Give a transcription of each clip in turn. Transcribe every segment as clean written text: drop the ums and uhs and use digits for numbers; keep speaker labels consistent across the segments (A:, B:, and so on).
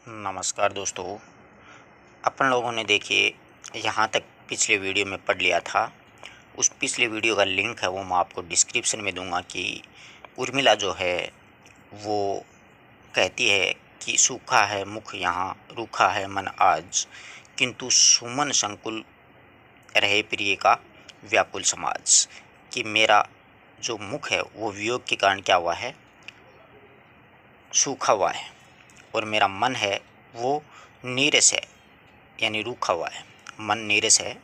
A: नमस्कार दोस्तों। अपन लोगों ने देखिए यहाँ तक पिछले वीडियो में पढ़ लिया था। उस पिछले वीडियो का लिंक है वो मैं आपको डिस्क्रिप्शन में दूंगा कि उर्मिला जो है वो कहती है कि सूखा है मुख यहाँ, रूखा है मन आज, किंतु सुमन संकुल रहे प्रिय का व्याकुल समाज। कि मेरा जो मुख है वो वियोग के कारण क्या हुआ है, सूखा हुआ है, और मेरा मन है वो नीरस है, यानी रूखा हुआ है, मन नीरस है।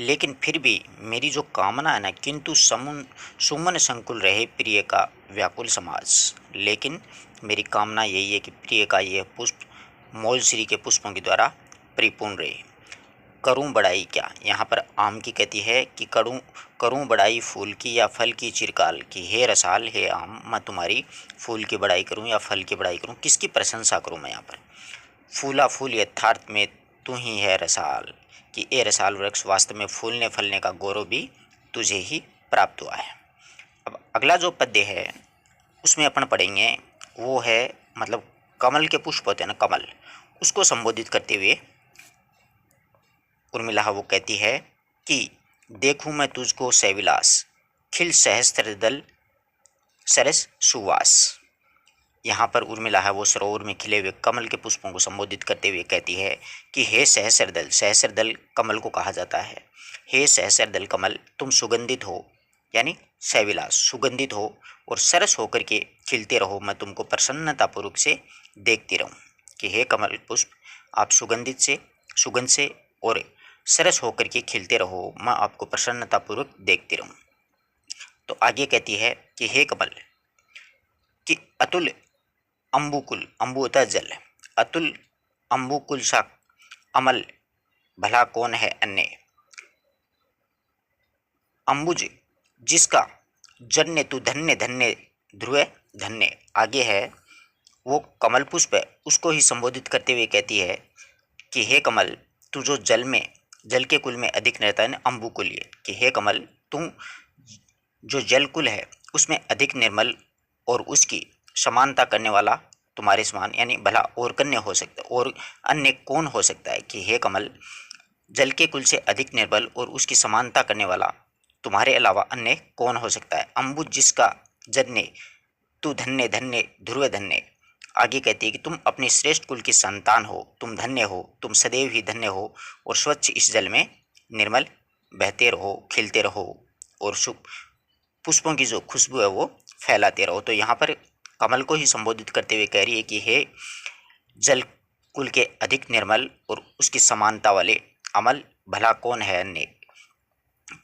A: लेकिन फिर भी मेरी जो कामना है ना, किंतु सुमन संकुल रहे प्रिय का व्याकुल समाज। लेकिन मेरी कामना यही है कि प्रिय का यह पुष्प मौल श्री के पुष्पों के द्वारा परिपूर्ण रहे। करूं बड़ाई क्या, यहाँ पर आम की कहती है कि करूं बड़ाई फूल की या फल की चिरकाल की, हे रसाल हे आम, मैं तुम्हारी फूल की बड़ाई करूं या फल की बड़ाई करूं, किसकी प्रशंसा करूं मैं। यहाँ पर फूला फूल यथार्थ में तू ही है रसाल, कि ए रसाल वृक्ष वास्तव में फूलने फलने का गौरव भी तुझे ही प्राप्त हुआ है। अब अगला जो पद्य है उसमें अपन पढ़ेंगे वो है मतलब कमल के पुष्प होते हैं ना, कमल, उसको संबोधित करते हुए उर्मिला वो कहती है कि देखूं मैं तुझको सैविलास, खिल सहस्त्र दल सरस सुवास। यहाँ पर उर्मिला है वो सरोवर में खिले हुए कमल के पुष्पों को संबोधित करते हुए कहती है कि हे सहस्रदल, सहस्रदल कमल को कहा जाता है, हे सहस्रदल कमल तुम सुगंधित हो, यानी सैविलास सुगंधित हो और सरस होकर के खिलते रहो, मैं तुमको प्रसन्नतापूर्वक से देखती रहूं। कि हे कमल पुष्प आप सुगंध से और सरस होकर के खिलते रहो, मैं आपको प्रसन्नतापूर्वक देखती रहूं। तो आगे कहती है कि हे कमल कि अतुल अम्बुकुल, अम्बु होता है जल, अतुल अम्बुकुल सा अमल भला कौन है अन्य, अम्बुज जिसका जन्य तू धन्य धन्य ध्रुव धन्य। आगे है वो कमल पुष्प है उसको ही संबोधित करते हुए कहती है कि हे कमल तू जो जल के कुल में अधिक रहता है ना, अम्बुकुल, ये कि हे कमल तू जो जल कुल है उसमें अधिक निर्मल और उसकी समानता करने वाला तुम्हारे समान, यानी भला और कन्य हो सकता है और अन्य कौन हो सकता है। कि हे कमल जल के कुल से अधिक निर्बल और उसकी समानता करने वाला तुम्हारे अलावा अन्य कौन हो सकता है। अम्बुज जिसका जन्य तू धन्य धन्य ध्रुव धन्य। आगे कहती है कि तुम अपने श्रेष्ठ कुल की संतान हो, तुम धन्य हो, तुम सदैव ही धन्य हो और स्वच्छ इस जल में निर्मल बहते रहो, खिलते रहो और पुष्पों की जो खुशबू है वो फैलाते रहो। तो यहाँ पर कमल को ही संबोधित करते हुए कह रही है कि हे जल कुल के अधिक निर्मल और उसकी समानता वाले अमल भला कौन है अन्य,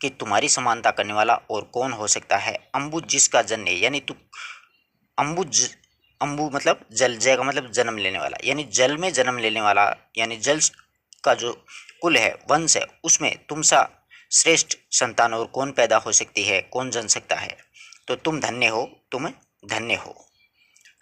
A: कि तुम्हारी समानता करने वाला और कौन हो सकता है। अम्बुज जिसका जन्य, यानी तू अम्बुज, अम्बु मतलब जल, जय का मतलब जन्म लेने वाला, यानी जल में जन्म लेने वाला, यानी जल का जो कुल है वंश है उसमें तुम सा श्रेष्ठ संतान और कौन पैदा हो सकती है, कौन जन सकता है। तो तुम धन्य हो, तुम धन्य हो।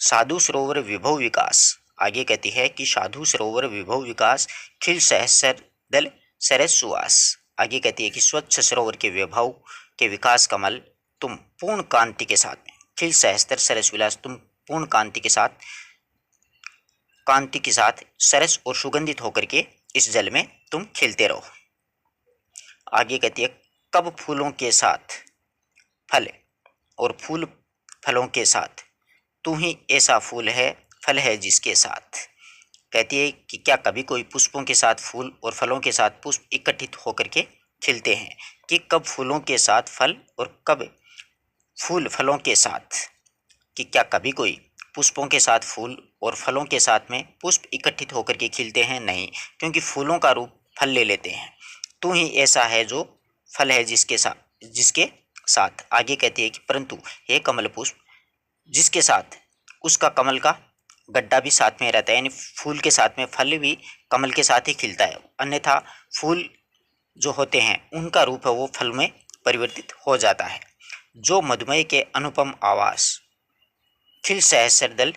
A: साधु सरोवर विभव विकास, आगे कहती है कि साधु सरोवर विभव विकास खिल सहस्र दल सरस सुवास। आगे कहती है कि स्वच्छ सरोवर के विभव के विकास कमल तुम पूर्ण कांति के साथ में, खिल सहस्त्र सरस विलास, तुम पूर्ण कांति के साथ सरस और सुगंधित होकर के इस जल में तुम खिलते रहो। आगे कहती है कब फूलों के साथ फल और फूल फलों के साथ तू ही ऐसा फूल है फल है जिसके साथ। कहती है कि क्या कभी कोई पुष्पों के साथ फूल और फलों के साथ पुष्प इकट्ठित होकर के खिलते हैं, कि कब फूलों के साथ फल और कब फूल फलों के साथ, कि क्या कभी कोई पुष्पों के साथ फूल और फलों के साथ में पुष्प इकट्ठित होकर के खिलते हैं, नहीं, क्योंकि फूलों का रूप फल ले लेते हैं। तू ही ऐसा है जो फल है जिसके साथ। आगे कहती है कि परंतु हे कमल पुष्प जिसके साथ उसका कमल का गड्ढा भी साथ में रहता है, यानी फूल के साथ में फल भी कमल के साथ ही खिलता है, अन्यथा फूल जो होते हैं उनका रूप है वो फल में परिवर्तित हो जाता है। जो मधुमेह के अनुपम आवास खिल सहस्रदल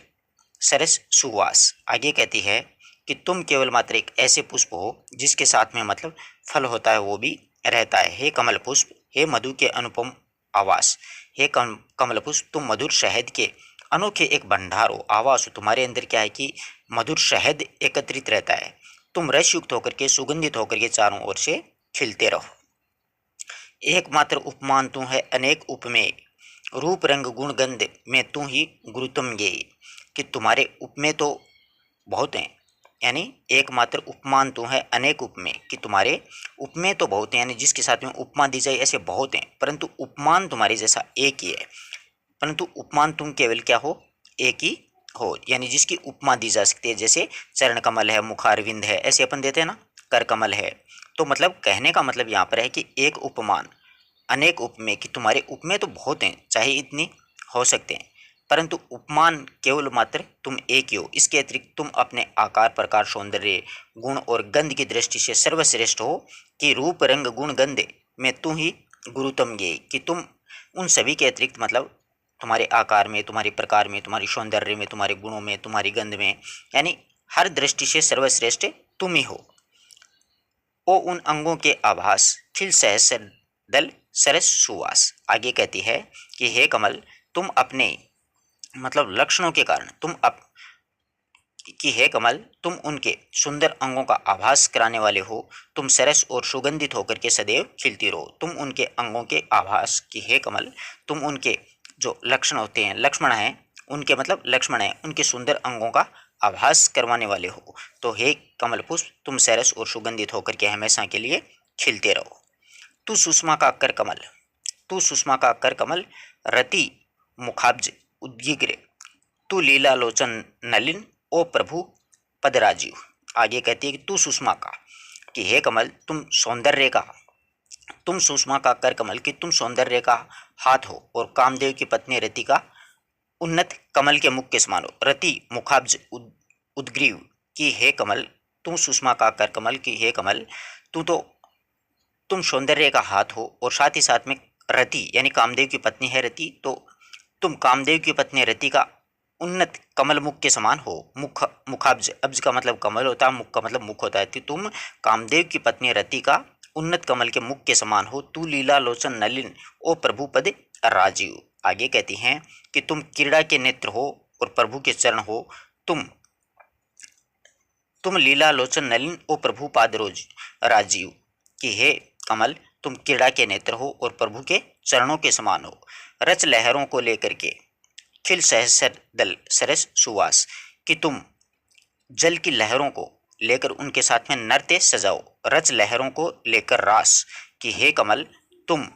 A: सरस सुवास। आगे कहती है कि तुम केवल मात्र एक ऐसे पुष्प हो जिसके साथ में मतलब फल होता है वो भी रहता है। हे कमल पुष्प, हे मधु के अनुपम आवास, हे कमल पुष्प तुम मधुर शहद के अनोखे एक भंडार हो, आवास हो, तुम्हारे अंदर क्या है कि मधुर शहद एकत्रित रहता है। तुम रसयुक्त होकर के, सुगंधित होकर के चारों ओर से खिलते रहो। एकमात्र उपमान तू है अनेक उपमेय, रूप रंग गुण गंध में तू ही गुरुतम गेय। कि तुम्हारे उपमेय तो बहुत हैं, यानी एकमात्र उपमान तू है अनेक उपमेय, कि तुम्हारे उपमेय तो बहुत हैं, यानी जिसके साथ में उपमा दी जाए ऐसे बहुत हैं, परंतु उपमान तुम्हारे जैसा एक ही है। परंतु उपमान तुम केवल क्या हो, एक ही हो, यानी जिसकी उपमा दी जा सकती है। जैसे चरण कमल है, मुखारविंद है, ऐसे अपन देते हैं ना, कर कमल है। तो मतलब कहने का मतलब यहाँ पर है कि एक उपमान अनेक उपमेय, कि तुम्हारे उपमेय तो बहुत हैं, चाहे इतनी हो सकते हैं, परंतु उपमान केवल मात्र तुम एक ही हो। इसके अतिरिक्त तुम अपने आकार, प्रकार, सौंदर्य, गुण और गंध की दृष्टि से सर्वश्रेष्ठ हो। कि रूप रंग गुण गंध में तू ही गुरुतम गे, कि तुम उन सभी के अतिरिक्त, मतलब तुम्हारे आकार में, तुम्हारे प्रकार में, तुम्हारी सौंदर्य में, तुम्हारे गुणों में, तुम्हारी गंध में, यानी हर दृष्टि से सर्वश्रेष्ठ तुम ही हो। ओ उन अंगों के आभास, खिल सहस्र दल सरस सुवास। आगे कहती है कि हे कमल, तुम अपने मतलब लक्षणों के कारण तुम अप कि हे कमल, तुम उनके सुंदर अंगों का आभास कराने वाले हो। तुम सरस और सुगंधित होकर के सदैव खिलती रहो। तुम उनके अंगों के आभास, कि हे कमल, तुम उनके जो लक्षण होते हैं, लक्ष्मण हैं, उनके मतलब लक्ष्मण हैं, उनके सुंदर अंगों का आभास करवाने वाले हो। तो हे कमल पुष्प, तुम सरस और सुगंधित होकर के हमेशा के लिए खिलते रहो। तू सुषमा का कर कमल, तू सुषमा का कर कमल, रति मुखाब्ज उद्गिग्र, तू लीलालोचन नलिन, ओ प्रभु पदराजीव। आगे कहती है कि तू सुषमा का, कि हे कमल, तुम सौंदर्य का, तुम सुषमा का कर कमल, कि तुम सौंदर्य का हाथ हो, और कामदेव की पत्नी रति का उन्नत कमल के मुख के समान हो। रति मुखाब्ज उद्ग्रीव, कि हे कमल, तुम सुषमा का कर कमल, कि हे कमल, तू तो तुम सौंदर्य का हाथ हो, और साथ ही साथ में रति यानी कामदेव की पत्नी है रति, तो तुम कामदेव की पत्नी रति का उन्नत कमल मुख के समान हो। मुख, मुखाब्ज, अब्ज का मतलब कमल होता है, मुख का मतलब मुख होता है। कि तुम कामदेव की पत्नी रति का उन्नत कमल के मुख के समान हो। तू लीला लोचन नलिन, ओ प्रभु पद राजीव। आगे कहती हैं कि तुम क्रीड़ा के नेत्र हो और प्रभु के चरण हो। तुम लीला लोचन नलिन, ओ प्रभु पाद रोज राजीव। कि हे कमल, तुम क्रीड़ा के नेत्र हो और प्रभु के चरणों के समान हो। रच लहरों को लेकर के खिल सहस्र दल सरस सुवास, कि तुम जल की लहरों को लेकर उनके साथ में नृत्य सजाओ। रच लहरों को लेकर रास, कि हे कमल, तुम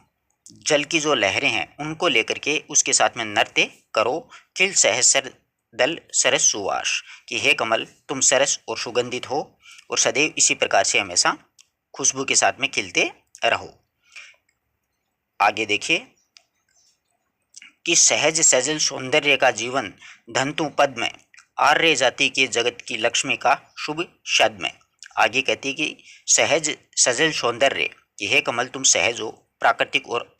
A: जल की जो लहरें हैं उनको लेकर के उसके साथ में नृत्य करो। खिल सहस्र दल सरस सुवास, कि हे कमल, तुम सरस और सुगंधित हो, और सदैव इसी प्रकार से हमेशा खुशबू के साथ में खिलते रहो। आगे देखिए कि सहज सजल सौंदर्य का जीवन धंतु पद में, आर्य जाति के जगत की लक्ष्मी का शुभ शद में। आगे कहती है कि सहज सजल सौंदर्य, कि हे कमल, तुम सहज हो, प्राकृतिक और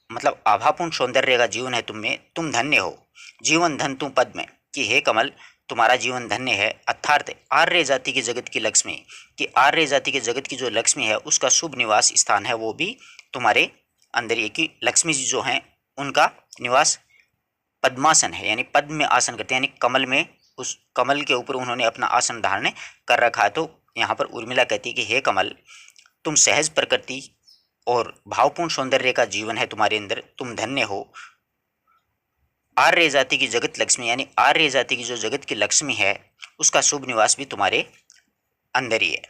A: मतलब आभापूर्ण सौंदर्य का जीवन है तुम में, तुम धन्य हो। जीवन धंतु पद में, कि हे कमल, तुम्हारा जीवन धन्य है। अर्थात आर्य जाति के जगत की लक्ष्मी, कि आर्य जाति के जगत की जो लक्ष्मी है उसका शुभ निवास स्थान है वो भी तुम्हारे अंदर ही, कि लक्ष्मी जी जो हैं उनका निवास पद्मासन है, यानी पद्म में आसन करते हैं, यानी कमल में, उस कमल के ऊपर उन्होंने अपना आसन धारण कर रखा है। तो यहाँ पर उर्मिला कहती है कि हे कमल, तुम सहज प्रकृति और भावपूर्ण सौंदर्य का जीवन है तुम्हारे अंदर, तुम धन्य हो। आर्य जाति की जगत लक्ष्मी, यानी आर्य जाति की जो जगत की लक्ष्मी है उसका शुभ निवास भी तुम्हारे अंदर ही है।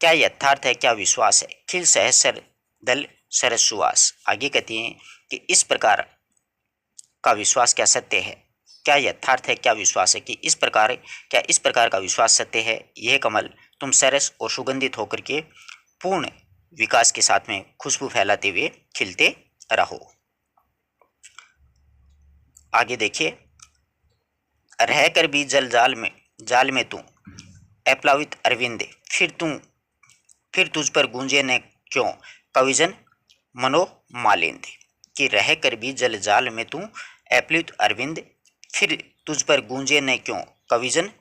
A: क्या यथार्थ है, क्या विश्वास है, खिल सहस्र दल सरसुवास। आगे कहती हैं कि इस प्रकार का विश्वास क्या सत्य है, क्या यथार्थ है, क्या विश्वास है, कि इस प्रकार, क्या इस प्रकार का विश्वास सत्य है। यह कमल, तुम सरस और सुगंधित होकर के पूर्ण विकास के साथ में खुशबू फैलाते हुए खिलते रहो। आगे देखिए, रहकर भी जल जाल में तू अप्लावित अरविंद, फिर तुझ पर गूंजे न क्यों कविजन मनोमालिंद। कि रह कर भी जल जाल में तू अप्लुत अरविंद, फिर तुझ पर गूंजे न क्यों कविजन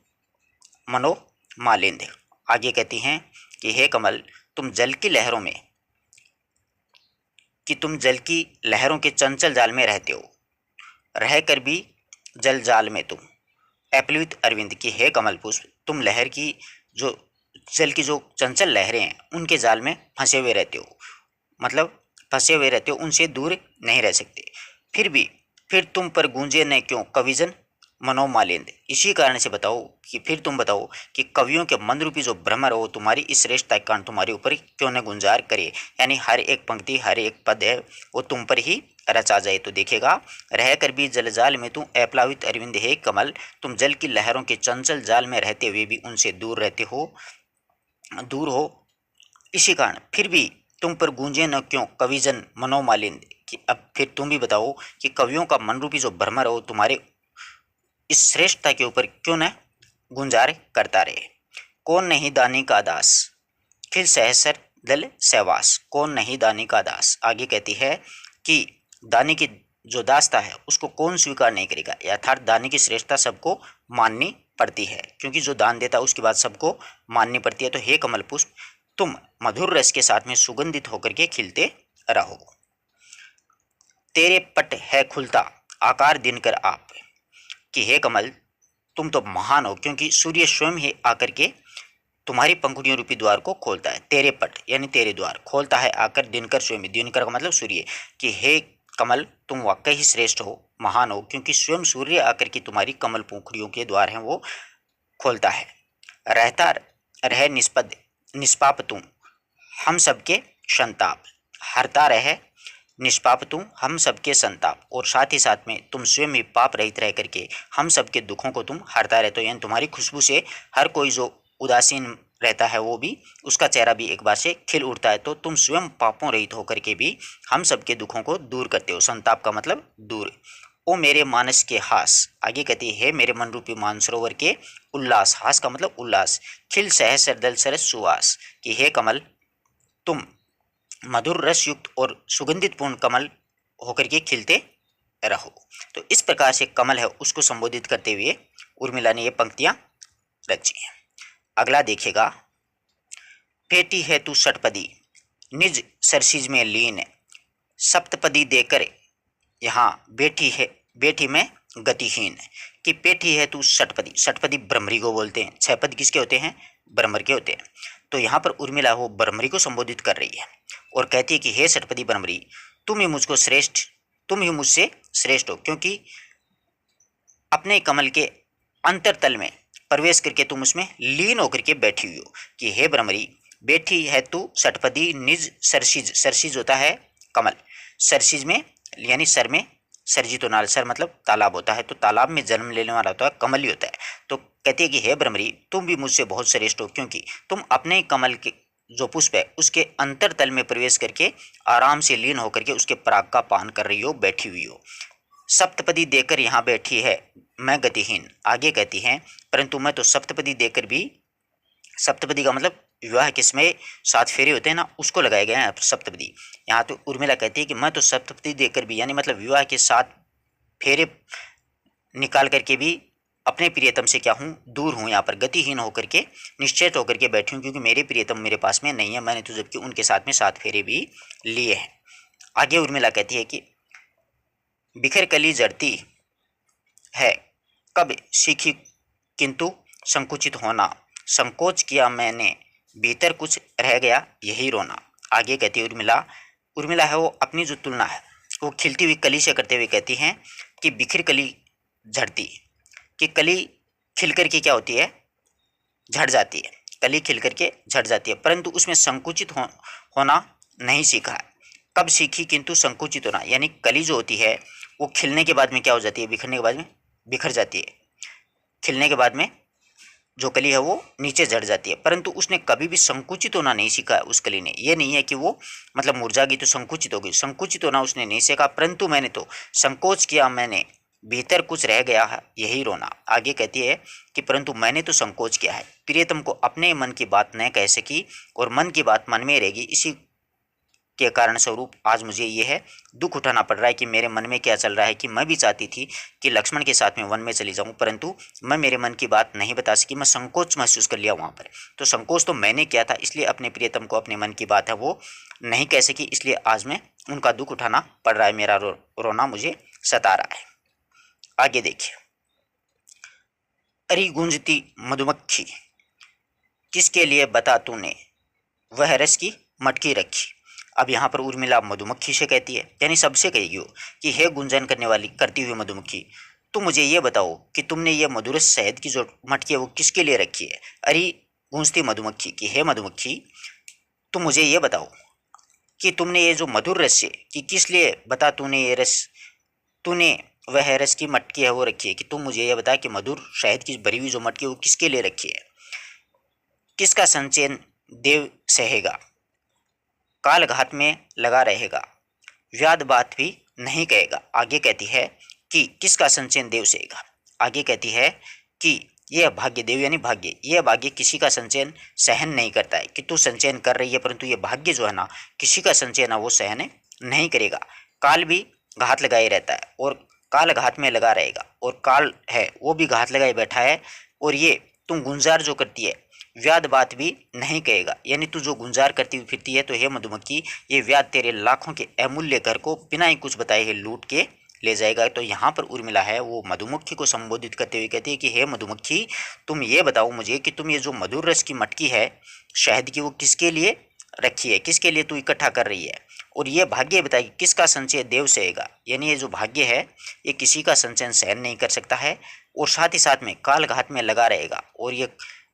A: मनोमालिंद। आगे कहती हैं कि हे कमल, तुम जल की लहरों में, कि तुम जल की लहरों के चंचल जाल में रहते हो। रहकर भी जल जाल में तुम, एप्लुत अरविंद की हे कमल पुष्प, तुम लहर की जो जल की जो चंचल लहरें हैं उनके जाल में फंसे हुए रहते हो, मतलब फंसे हुए रहते हो, उनसे दूर नहीं रह सकते। फिर भी फिर तुम पर गूंजे न क्यों कविजन मनोमालिंद, इसी कारण से बताओ कि फिर तुम बताओ कि कवियों के मन रूपी जो भ्रमर हो तुम्हारी इस श्रेष्ठता के कारण तुम्हारे ऊपर क्यों न गुंजार करे, यानी हर एक पंक्ति हर एक पद है वो तुम पर ही रचा जाए। तो देखेगा, रह कर भी जलजाल में तू अप्लावित अरविंद हे कमल, तुम जल की लहरों के चंचल जाल में रहते हुए भी उनसे दूर रहते हो, दूर हो, इसी कारण फिर भी तुम पर गूंजे न क्यों कविजन मनोमालिंद, कि अब फिर तुम भी बताओ कि कवियों का मन रूपी जो भ्रमर हो तुम्हारे इस श्रेष्ठता के ऊपर क्यों न गुंजार करता रहे। कौन नहीं दानी का दास, खिल सहसर दल सहवास, कौन नहीं दानी का दास, आगे कहती है कि दानी की जो दासता है उसको कौन स्वीकार नहीं करेगा, अर्थात दानी की श्रेष्ठता सबको माननी पड़ती है, क्योंकि जो दान देता है उसकी बात सबको माननी पड़ती है। तो हे कमल पुष्प, तुम मधुर रस के साथ में सुगंधित होकर के खिलते रहो। तेरे पट है खुलता आकार दिनकर आप, कि हे कमल तुम तो महान हो, क्योंकि सूर्य स्वयं ही आकर के तुम्हारी पंखुड़ियों रूपी द्वार को खोलता है। तेरे पट यानी तेरे द्वार खोलता है आकर दिनकर स्वयं, दिनकर का मतलब सूर्य, कि हे कमल तुम वाकई ही श्रेष्ठ हो, महान हो, क्योंकि स्वयं सूर्य आकर के तुम्हारी कमल पंखुड़ियों के द्वार हैं वो खोलता है। रहता रह निष्पद निष्पाप तुम हम सबके संताप, हरता रहे निष्पाप तुम हम सबके संताप, और साथ ही साथ में तुम स्वयं ही पाप रहित रह करके हम सबके दुखों को तुम हरता रहते हो, यानी तुम्हारी खुशबू से हर कोई जो उदासीन रहता है वो भी उसका चेहरा भी एक बार से खिल उठता है। तो तुम स्वयं पापों रहित होकर के भी हम सबके दुखों को दूर करते हो, संताप का मतलब दूर। ओ मेरे मानस के हास, आगे कहती है मेरे मन रूपी मानसरोवर के उल्लास, हास का मतलब उल्लास, खिल सहसर दल सरस सुवास, कि हे कमल तुम मधुर रस युक्त और सुगंधित पूर्ण कमल होकर के खिलते रहो। तो इस प्रकार से कमल है उसको संबोधित करते हुए उर्मिला ने ये पंक्तियां रची हैं। अगला देखिएगा, फेटी है तू षटपदी निज सरसीज में लीन, सप्तपदी देकर यहाँ बैठी है बैठी में गतिहीन, कि पेठी है तू षटपदी, षटपदी भ्रमरी को बोलते हैं, छह पद किसके होते हैं, भ्रमर के होते हैं। तो यहाँ पर उर्मिला वो भ्रमरी को संबोधित कर रही है और कहती है कि हे षटपदी भ्रमरी, तुम ही मुझको श्रेष्ठ, तुम ही मुझसे श्रेष्ठ हो, क्योंकि अपने कमल के अंतरतल में प्रवेश करके तुम उसमें लीन होकर के बैठी हुई हो, कि हे भ्रमरी बैठी है तू षटपदी निज सरसीज, सरसीज होता है कमल, सरसीज में यानी सर में, सरजित नाल, सर मतलब तालाब होता है, तो तालाब में जन्म लेने वाला होता है कमल ही होता है। तो कहती है कि हे भ्रमरी तुम भी मुझसे बहुत श्रेष्ठ हो, क्योंकि तुम अपने कमल के जो पुष्प है उसके अंतरतल में प्रवेश करके आराम से लीन होकर के उसके पराग का पान कर रही हो, बैठी हुई हो। सप्तपदी देकर यहाँ बैठी है मैं गतिहीन, आगे कहती हैं परंतु मैं तो सप्तपदी देकर भी, सप्तपदी का मतलब विवाह किसमें 7 फेरे होते हैं ना, उसको लगाए गए हैं सप्तपदी। यहाँ तो उर्मिला कहती है कि मैं तो सप्तपदी देकर भी, यानी मतलब विवाह के 7 फेरे निकाल करके भी अपने प्रियतम से क्या हूँ, दूर हूँ, यहाँ पर गतिहीन होकर के निश्चित होकर के बैठी हूँ, क्योंकि मेरे प्रियतम मेरे पास में नहीं है, मैंने तो जबकि उनके साथ में 7 फेरे भी लिए हैं। आगे उर्मिला कहती है कि बिखर कली जड़ती है कब सीखी किंतु संकुचित होना, संकोच किया मैंने भीतर कुछ रह गया यही रोना। आगे कहती है उर्मिला, उर्मिला है वो अपनी जो तुलना है वो खिलती हुई कली से करते हुए कहती हैं कि बिखर कली झड़ती, कि कली खिल करके क्या होती है, झड़ जाती है, कली खिल करके झड़ जाती है, परंतु उसमें संकुचित होना नहीं सीखा है। कब सीखी किंतु संकुचित होना, यानी कली जो होती है वो खिलने के बाद में क्या हो जाती है, बिखरने के बाद में बिखर जाती है, खिलने के बाद में जो कली है वो नीचे झड़ जाती है, परंतु उसने कभी भी संकुचित होना नहीं सीखा है उस कली ने। ये नहीं है कि वो मतलब मुरझा गई तो संकुचित हो गई, संकुचित होना उसने नहीं सीखा, परंतु मैंने तो संकोच किया मैंने भीतर कुछ रह गया है यही रोना। आगे कहती है कि परंतु मैंने तो संकोच किया है, प्रियतम को अपने मन की बात न कह सकी और मन की बात मन में रहेगी, इसी के कारण स्वरूप आज मुझे ये है दुख उठाना पड़ रहा है कि मेरे मन में क्या चल रहा है, कि मैं भी चाहती थी कि लक्ष्मण के साथ में वन में चली जाऊं, परंतु मैं मेरे मन की बात नहीं बता सकी, मैं संकोच महसूस कर लिया वहाँ पर। तो संकोच तो मैंने किया था, इसलिए अपने प्रियतम को अपने मन की बात है वो नहीं कह सकी, इसलिए आज मैं उनका दुख उठाना पड़ रहा है, मेरा रोना मुझे सता रहा है। आगे देखिए, अरी गूंजती मधुमक्खी, किसके लिए बता तूने, वह रस की मटकी रखी। अब यहाँ पर उर्मिला मधुमक्खी से कहती है, यानी सबसे कहेगी वो कि हे गुंजन करने वाली करती हुई मधुमक्खी, तुम मुझे ये बताओ कि तुमने ये मधुरस शहद की जो मटकी है वो किसके लिए रखी है। अरे गूंजती मधुमक्खी कि हे मधुमक्खी, तुम मुझे ये बताओ कि तुमने ये जो मधुर रस है कि किस लिए, बता तूने ये रस, तूने वह रस की मटकी है वो रखी है, कि तुम मुझे ये बता कि मधुर शहद की भरी हुई जो मटकी है वो किसके लिए रखी है। किसका संचयन देव सहेगा, काल घात में लगा रहेगा, व्याध बात भी नहीं कहेगा। आगे कहती है कि किसका संचयन देव सहेगा, आगे कहती है कि यह भाग्य, देव यानी भाग्य, यह भाग्य किसी का संचयन सहन नहीं करता है, कि तू संचयन कर रही है परंतु यह भाग्य जो है ना किसी का संचयन ना वो सहन नहीं करेगा। काल भी घात लगाए रहता है और काल घात में लगा रहेगा, और काल है वो भी घात लगाए बैठा है, और ये तुम गुंजार जो करती है व्याध बात भी नहीं कहेगा, यानी तू जो गुंजार करती हुई फिरती है तो हे मधुमक्खी ये व्याध तेरे लाखों के अमूल्य घर को बिना ही कुछ बताए ही लूट के ले जाएगा। तो यहाँ पर उर्मिला है वो मधुमक्खी को संबोधित करते हुए कहती है कि हे मधुमक्खी, तुम ये बताओ मुझे कि तुम ये जो मधुर रस की मटकी है शहद की वो किसके लिए रखी है, किसके लिए तू इकट्ठा कर रही है, और ये भाग्य बताइए किसका संचय देव सहेगा, यानी ये जो भाग्य है ये किसी का संचयन सहन नहीं कर सकता है, और साथ ही साथ में काल घात में लगा रहेगा, और ये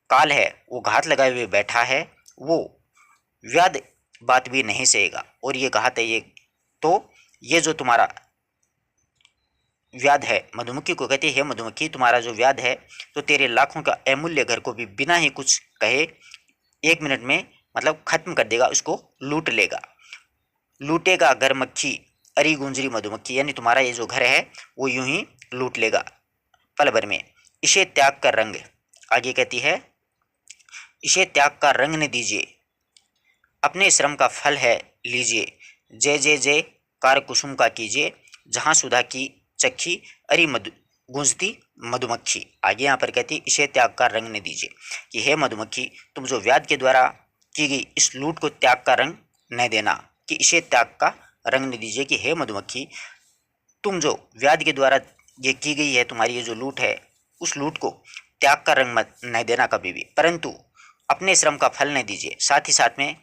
A: काल है वो घात लगाए हुए बैठा है, वो व्याध बात भी नहीं सहेगा, और ये घात है ये, तो ये जो तुम्हारा व्याध है, मधुमक्खी को कहती है मधुमक्खी तुम्हारा जो व्याध है तो तेरे लाखों का अमूल्य घर को भी बिना ही कुछ कहे 1 मिनट में मतलब खत्म कर देगा, उसको लूट लेगा। लूटेगा घर मक्खी अरी गुंजरी मधुमक्खी, यानी तुम्हारा ये जो घर है वो यूं ही लूट लेगा पल भर में। इसे त्याग कर रंग, आगे कहती है इसे त्याग का रंग न दीजिए, अपने श्रम का फल है लीजिए, जय जय जय कार कुसुम का कीजिए, जहाँ सुधा की चक्खी अरी मधु गूंजती मधुमक्खी। आगे यहाँ पर कहती है इसे त्याग का रंग न दीजिए, कि हे मधुमक्खी तुम जो व्याध के द्वारा की गई इस लूट को त्याग का रंग न देना, कि इसे त्याग का रंग न दीजिए, कि हे मधुमक्खी तुम जो व्याध के द्वारा ये की गई है तुम्हारी ये जो लूट है उस लूट को त्याग का रंग मत न देना कभी भी, परंतु अपने श्रम का फल न दीजिए। साथ ही साथ में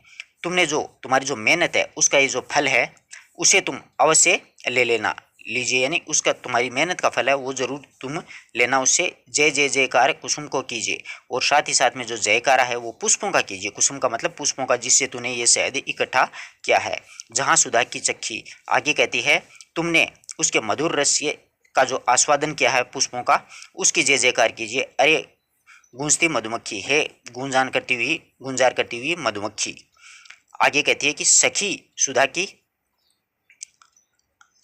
A: तुमने जो तुम्हारी जो मेहनत है उसका ये जो फल है उसे तुम अवश्य ले लेना, लीजिए, यानी उसका तुम्हारी मेहनत का फल है वो जरूर तुम लेना, उससे जय जय जयकार कुसुम को कीजिए, और साथ ही साथ में जो जयकारा है वो पुष्पों का कीजिए, कुसुम का मतलब पुष्पों का, जिससे तूने ये शहद इकट्ठा किया है, जहाँ सुधा की चक्खी। आगे कहती है तुमने उसके मधुर रस का जो आस्वादन किया है पुष्पों का उसकी जय जयकार कीजिए। अरे गूंजती मधुमक्खी, है गुंजार करती हुई मधुमक्खी। आगे कहती है कि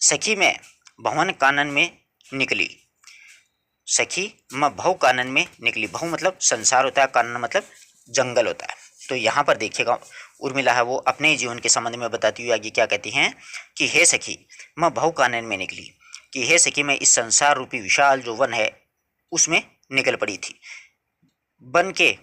A: सखी में भवन कानन में निकली, सखी मैं भव कानन में निकली, भव मतलब संसार होता है, कानन मतलब जंगल होता है। तो यहाँ पर देखिएगा उर्मिला है वो अपने जीवन के संबंध में बताती हुई आगे क्या कहती हैं कि हे सखी मैं भव कानन में निकली, कि हे सखी मैं इस संसार रूपी विशाल जो वन है उसमें निकल पड़ी थी, बन के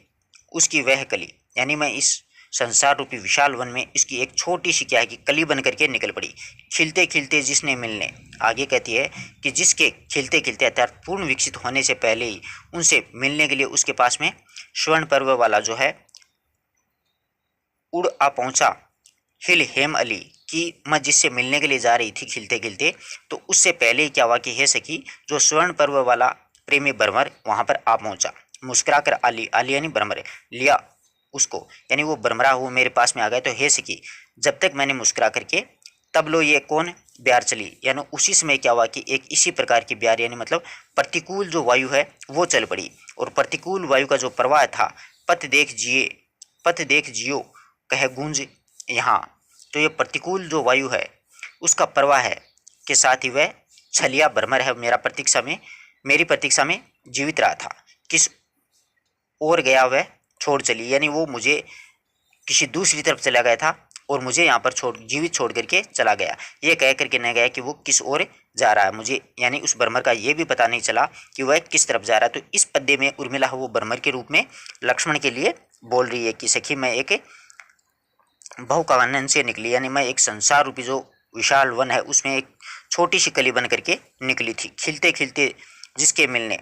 A: उसकी वह कली, यानी मैं इस संसार रूपी विशाल वन में इसकी एक छोटी सी क्या है कि कली बन करके निकल पड़ी, खिलते खिलते जिसने मिलने। आगे कहती है कि जिसके खिलते खिलते अर्थात पूर्ण विकसित होने से पहले ही उनसे मिलने के लिए उसके पास में स्वर्ण पर्व वाला जो है उड़ आ पहुंचा हिल हेम अली, कि मैं जिससे मिलने के लिए जा रही थी खिलते खिलते तो उससे पहले ही क्या हुआ कि हे सखी जो स्वर्ण पर्व वाला प्रेमी भ्रमर वहां पर आ पहुंचा, मुस्कुरा कर आली, आली यानी भ्रमर लिया उसको, यानी वो भ्रमरा हुआ मेरे पास में आ गए। तो हे सखी जब तक मैंने मुस्कुरा करके तब लो ये कौन ब्यार चली, यानी उसी समय क्या हुआ कि एक इसी प्रकार की ब्यार यानी मतलब प्रतिकूल जो वायु है वो चल पड़ी, और प्रतिकूल वायु का जो प्रवाह था पथ देख जियो कह गूंज यहाँ, तो ये प्रतिकूल जो वायु है उसका प्रवाह है के साथ ही वह छलिया भ्रमर है मेरी प्रतीक्षा में जीवित रहा था, किस और गया वह छोड़ चली, यानी वो मुझे किसी दूसरी तरफ चला गया था और मुझे यहाँ पर जीवित छोड़ करके चला गया, ये कह करके नहीं गया कि वो किस ओर जा रहा है मुझे, यानी उस भ्रमर का ये भी पता नहीं चला कि वह किस तरफ जा रहा है। तो इस पद्य में उर्मिला वो भ्रमर के रूप में लक्ष्मण के लिए बोल रही है कि सखी मैं एक भव कानन से निकली, यानी मैं एक संसार रूपी जो विशाल वन है उसमें एक छोटी सी कली बन करके निकली थी, खिलते खिलते जिसके मिलने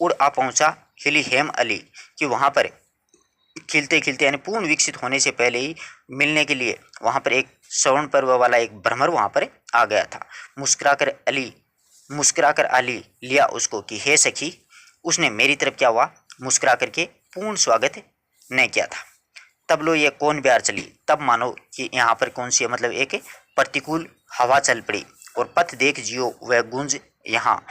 A: उड़ आ पहुंचा हिली हेम अली कि वहाँ पर खिलते खिलते यानी पूर्ण विकसित होने से पहले ही मिलने के लिए वहाँ पर एक श्रवण पर्व वाला एक भ्रमर वहाँ पर आ गया था। मुस्कुराकर अली लिया उसको कि हे सखी, उसने मेरी तरफ क्या हुआ, मुस्कुरा करके पूर्ण स्वागत नहीं किया था। तब लो ये कौन ब्यार चली, तब मानो कि यहाँ पर कौन सी मतलब एक प्रतिकूल हवा चल पड़ी और पथ देख जियो वह गूंज यहाँ।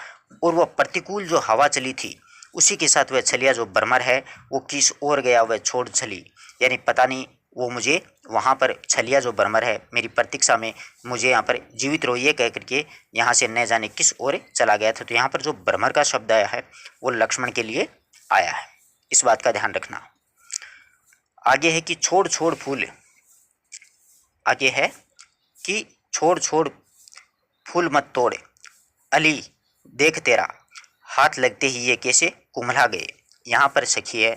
A: और वह प्रतिकूल जो हवा चली थी उसी के साथ वह छलिया जो भ्रमर है वो किस ओर गया, वह छोड़ छली, यानी पता नहीं वो मुझे वहाँ पर छलिया जो भ्रमर है मेरी प्रतीक्षा में मुझे यहाँ पर जीवित रहो ये कह करके यहाँ से न जाने किस ओर चला गया था। तो यहाँ पर जो भ्रमर का शब्द आया है वो लक्ष्मण के लिए आया है, इस बात का ध्यान रखना। आगे है कि छोड़ छोड़ फूल, आगे है कि छोड़ छोड़ फूल मत तोड़, अली देख तेरा हाथ लगते ही ये कैसे कुम्हला गए। यहाँ पर सखी है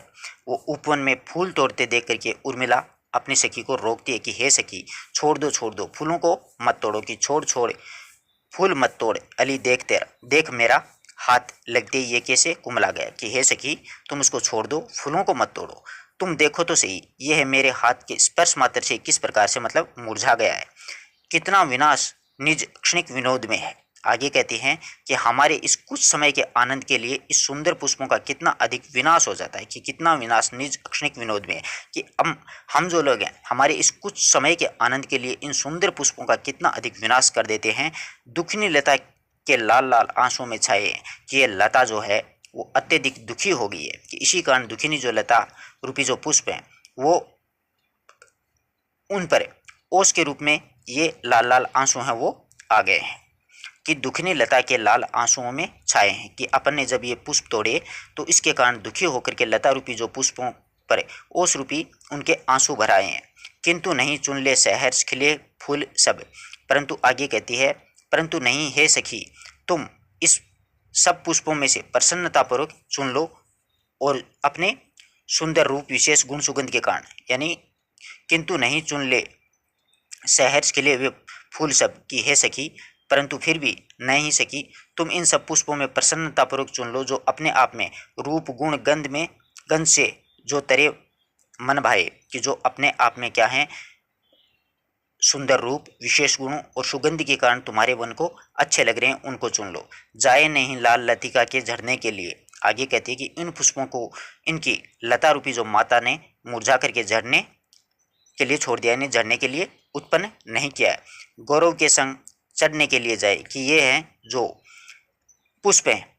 A: वो उपवन में फूल तोड़ते देख करके उर्मिला अपनी सखी को रोकती है कि हे सखी छोड़ दो फूलों को मत तोड़ो, कि छोड़ छोड़ फूल मत तोड़, अली देख तेरा, देख मेरा हाथ लगते ही ये कैसे कुम्हला गया, कि हे सखी तुम उसको छोड़ दो, फूलों को मत तोड़ो, तुम देखो तो सही ये है मेरे हाथ के स्पर्श मात्र से किस प्रकार से मतलब मुरझा गया है, कितना विनाश निज क्षणिक विनोद में है। आगे कहते हैं कि हमारे इस कुछ समय के आनंद के लिए इस सुंदर पुष्पों का कितना अधिक विनाश हो जाता है, कि कितना विनाश निज क्षणिक विनोद में है, कि हम जो लोग हैं हमारे इस कुछ समय के आनंद के लिए इन सुंदर पुष्पों का कितना अधिक विनाश कर देते हैं। दुखनी लता के लाल लाल आंसुओं में छाए हैं, कि ये लता जो है वो अत्यधिक दुखी हो गई है, कि इसी कारण दुखिनी जो लता रूपी जो पुष्प हैं वो उन पर ओस के रूप में ये लाल लाल आंसू हैं वो आ गए हैं, कि दुखनी लता के लाल आंसुओं में छाए हैं, कि अपन ने जब ये पुष्प तोड़े तो इसके कारण दुखी होकर के लता रूपी जो पुष्पों पर ओस रूपी उनके आंसू भराए हैं। किंतु नहीं चुन ले सहर्ष खिले फूल सब, परंतु आगे कहती है परंतु नहीं हे सखी तुम इस सब पुष्पों में से प्रसन्नतापूर्वक चुन लो, और अपने सुंदर रूप विशेष गुण सुगंध के कारण, यानी किंतु नहीं चुन ले सहर्ष के लिए वे फूल सब, की हे सखी परंतु फिर भी नहीं सकी तुम इन सब पुष्पों में प्रसन्नतापूर्वक चुन लो जो अपने आप में रूप गुण गंध से जो तरे मन भाए, कि जो अपने आप में क्या है सुंदर रूप विशेष गुणों और सुगंध के कारण तुम्हारे मन को अच्छे लग रहे हैं, उनको चुन लो। जाए नहीं लाल लतिका के झरने के लिए, आगे कहती है कि इन पुष्पों को इनकी लता रूपी जो माता ने मुरझा करके झरने के लिए छोड़ दिया, यानी झरने के लिए उत्पन्न नहीं किया है। गौरव के संग चढ़ने के लिए जाए, कि ये हैं जो पुष्प हैं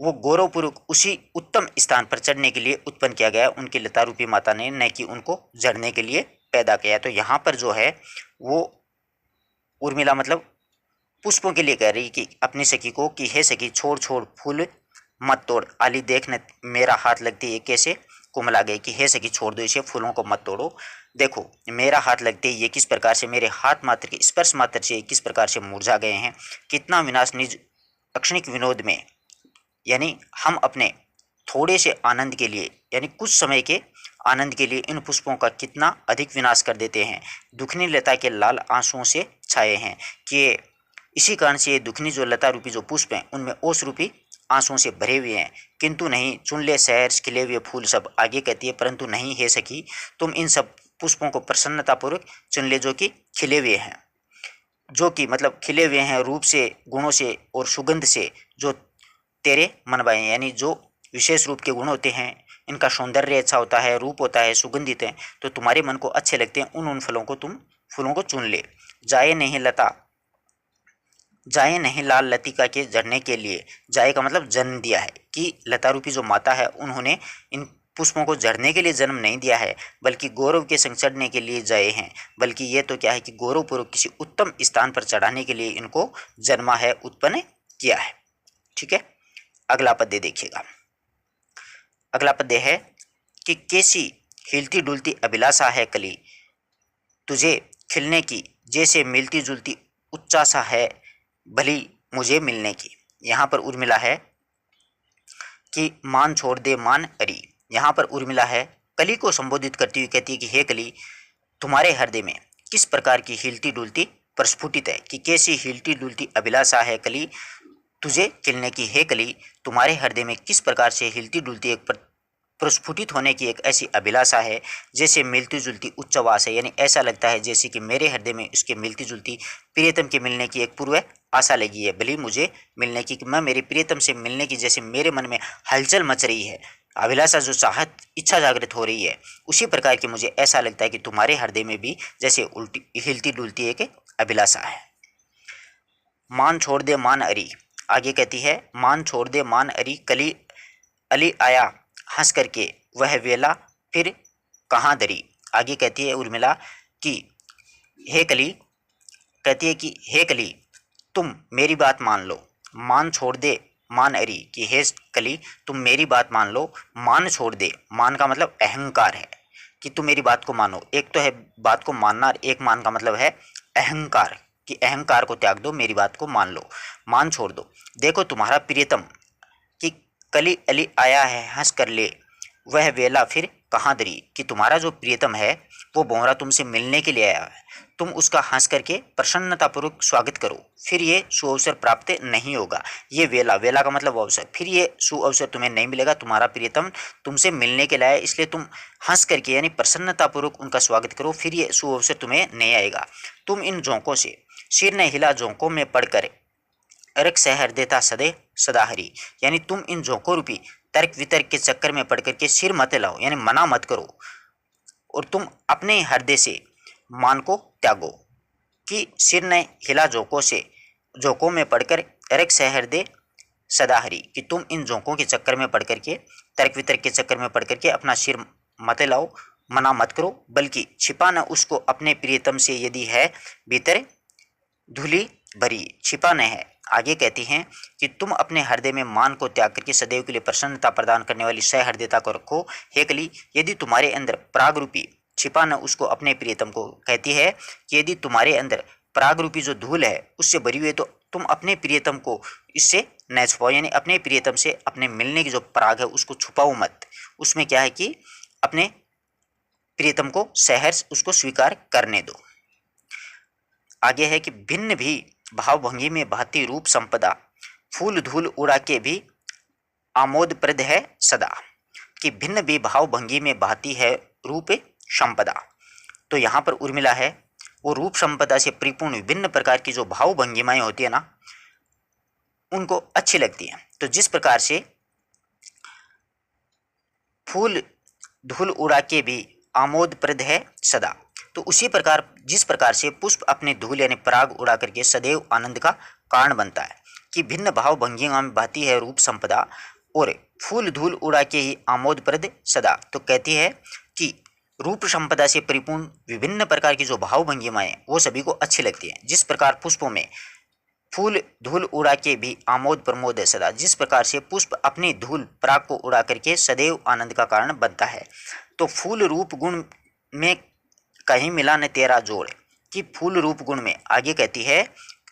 A: वो गौरवपूर्वक उसी उत्तम स्थान पर चढ़ने के लिए उत्पन्न किया गया उनकी लता रूपी माता ने, न कि उनको झड़ने के लिए पैदा किया। तो यहाँ पर जो है वो उर्मिला मतलब पुष्पों के लिए कह रही कि अपनी सखी को, कि हे सखी छोड़ छोड़ फूल मत तोड़, आली देखने मेरा हाथ लगते ये कैसे कुमला गए, कि हे सखी छोड़ दो इसे, फूलों को मत तोड़ो, देखो मेरा हाथ लगते ये किस प्रकार से मेरे हाथ मात्र के स्पर्श मात्र से किस प्रकार से मुरझा गए हैं, कितना विनाश निज अक्षणिक विनोद में, यानी हम अपने थोड़े से आनंद के लिए यानी कुछ समय के आनंद के लिए इन पुष्पों का कितना अधिक विनाश कर देते हैं। दुखनी लता के लाल आंसुओं से छाए हैं, कि इसी कारण से ये दुखनी जो लता रूपी जो पुष्प हैं उनमें ओस रूपी आंसुओं से भरे हुए हैं। किंतु नहीं चुन ले शहर खिले हुए फूल सब, आगे कहती है परंतु नहीं हे सखी तुम इन सब पुष्पों को प्रसन्नतापूर्वक चुन ले जो कि खिले हुए हैं, जो कि मतलब खिले हुए हैं रूप से गुणों से और सुगंध से, जो तेरे मन भाए, यानी जो विशेष रूप के गुण होते हैं, इनका सौंदर्य अच्छा होता है, रूप होता है, सुगंधित है, तो तुम्हारे मन को अच्छे लगते हैं, उन फलों को तुम फूलों को चुन ले। जाए नहीं लाल लतिका के झरने के लिए, जाए का मतलब जन्म दिया है, कि लता रूपी जो माता है उन्होंने इन पुष्पों को झरने के लिए जन्म नहीं दिया है, बल्कि गौरव के संग चढ़ने के लिए जाए हैं, बल्कि ये तो क्या है कि गौरवपूर्वक किसी उत्तम स्थान पर चढ़ाने के लिए इनको जन्मा है, उत्पन्न किया है। ठीक है, अगला पद्य देखिएगा। अगला पद्य है कि कैसी हिलती डुलती अभिलाषा है कली, तुझे खिलने की जैसे मिलती जुलती उच्चासा है भली मुझे मिलने की। यहाँ पर उर्मिला है कि मान छोड़ दे मान अरी, यहाँ पर उर्मिला है कली को संबोधित करती हुई कहती है कि हे कली तुम्हारे हृदय में किस प्रकार की हिलती डुलती प्रस्फुटित है, कि कैसी हिलती डुलती अभिलाषा है कली, तुझे खिलने की हे कली, तुम्हारे हृदय में किस प्रकार से हिलती डुलती एक प्रस्फुटित होने की एक ऐसी अभिलाषा है जैसे मिलती जुलती उच्चवास है। यानी ऐसा लगता है जैसे कि मेरे हृदय में उसके मिलती जुलती प्रियतम के मिलने की एक पूर्व आशा लगी है, भले मुझे मिलने की, कि मैं मेरे प्रियतम से मिलने की जैसे मेरे मन में हलचल मच रही है, अभिलाषा जो चाहत इच्छा जागृत हो रही है, उसी प्रकार की मुझे ऐसा लगता है कि तुम्हारे हृदय में भी जैसे उल्टी हिलती डुलती एक अभिलाषा है। मान छोड़ दे मान अरी, आगे कहती है मान छोड़ दे मान अरी, कली अली आया हंस करके वह वेला फिर कहाँ दरी। आगे कहती है उर्मिला कि हे कली, कहती है कि हे कली तुम मेरी बात मान लो। मान छोड़ दे मान अरी, कि हे कली तुम मेरी बात मान लो। मान छोड़ दे, मान का मतलब अहंकार है कि तुम मेरी बात को मानो। एक तो है बात को मानना, एक मान का मतलब है अहंकार, कि अहंकार को त्याग दो, मेरी बात को मान लो, मान छोड़ दो। देखो तुम्हारा प्रियतम कि कली अली आया है हंस कर ले वह वेला फिर कहाँ दरी, कि तुम्हारा जो प्रियतम है वो बोहरा तुमसे मिलने के लिए आया है, तुम उसका हंस करके प्रसन्नतापूर्वक स्वागत करो, फिर ये सुअवसर प्राप्त नहीं होगा। ये वेला, वेला का मतलब अवसर, फिर ये सुअवसर तुम्हें नहीं मिलेगा। तुम्हारा प्रियतम तुमसे मिलने के लिए आया, इसलिए तुम हंस करके यानी प्रसन्नतापूर्वक उनका स्वागत करो, फिर ये सुअवसर तुम्हें नहीं आएगा। तुम इन झोंकों से सिर न हिला, झोंकों में पड़कर अर्क सहर देता सदे सदाहरी, यानी तुम इन झोंकों रूपी तर्क वितर्क के चक्कर में पड़ करके सिर मत लाओ, यानी मना मत करो, और तुम अपने हृदय से मान को त्यागो, कि सिर न हिला झोंकों से, झोंकों में पड़कर अर्क सहर दे सदाहरी, कि तुम इन झोंकों के चक्कर में पड़ करके, तर्क वितर्क के चक्कर में पड़ करके अपना सिर मत लाओ, मना मत करो, बल्कि छिपा न उसको अपने प्रियतम से यदि है भीतर धूली भरी, छिपा न है। आगे कहती हैं कि तुम अपने हृदय में मान को त्याग करके सदैव के लिए प्रसन्नता प्रदान करने वाली सहृदयता को रखो। हे कली, यदि तुम्हारे अंदर प्राग रूपी, छिपा न उसको अपने प्रियतम को कहती है कि यदि तुम्हारे अंदर प्राग रूपी जो धूल है उससे भरी हुई है, तो तुम अपने प्रियतम को इससे न छुपाओ, यानी अपने प्रियतम से अपने मिलने की जो प्राग है उसको छुपाओ मत। उसमें क्या है कि अपने प्रियतम को सहर्ष उसको स्वीकार करने दो। आगे है कि भिन्न भी भावभंगी में बहती रूप संपदा, फूल धूल उड़ा के भी आमोदप्रद है सदा, कि भिन्न भी भावभंगी में बहती है रूप संपदा। तो यहाँ पर उर्मिला है वो रूप संपदा से परिपूर्ण विभिन्न प्रकार की जो भाव भंगिमाएं होती है ना, उनको अच्छी लगती हैं। तो जिस प्रकार से फूल धूल उड़ा के भी आमोदप्रद है सदा, तो उसी प्रकार जिस प्रकार से पुष्प अपने धूल यानी पराग उड़ा करके सदैव आनंद का कारण बनता है, कि भिन्न भाव भंगिमा में बहती है रूप संपदा और फूल धूल उड़ा के ही आमोदप्रद सदा। तो कहती है कि रूप संपदा से परिपूर्ण विभिन्न प्रकार की जो भाव भंगिमाएं वो सभी को अच्छी लगती हैं। जिस प्रकार पुष्पों में फूल धूल उड़ा के भी आमोद प्रमोद है सदा, जिस प्रकार से पुष्प अपनी धूल पराग को उड़ा करके सदैव आनंद का कारण बनता है। तो फूल रूप गुण में कहीं मिला न तेरा जोड़, कि फूल रूप गुण में, आगे कहती है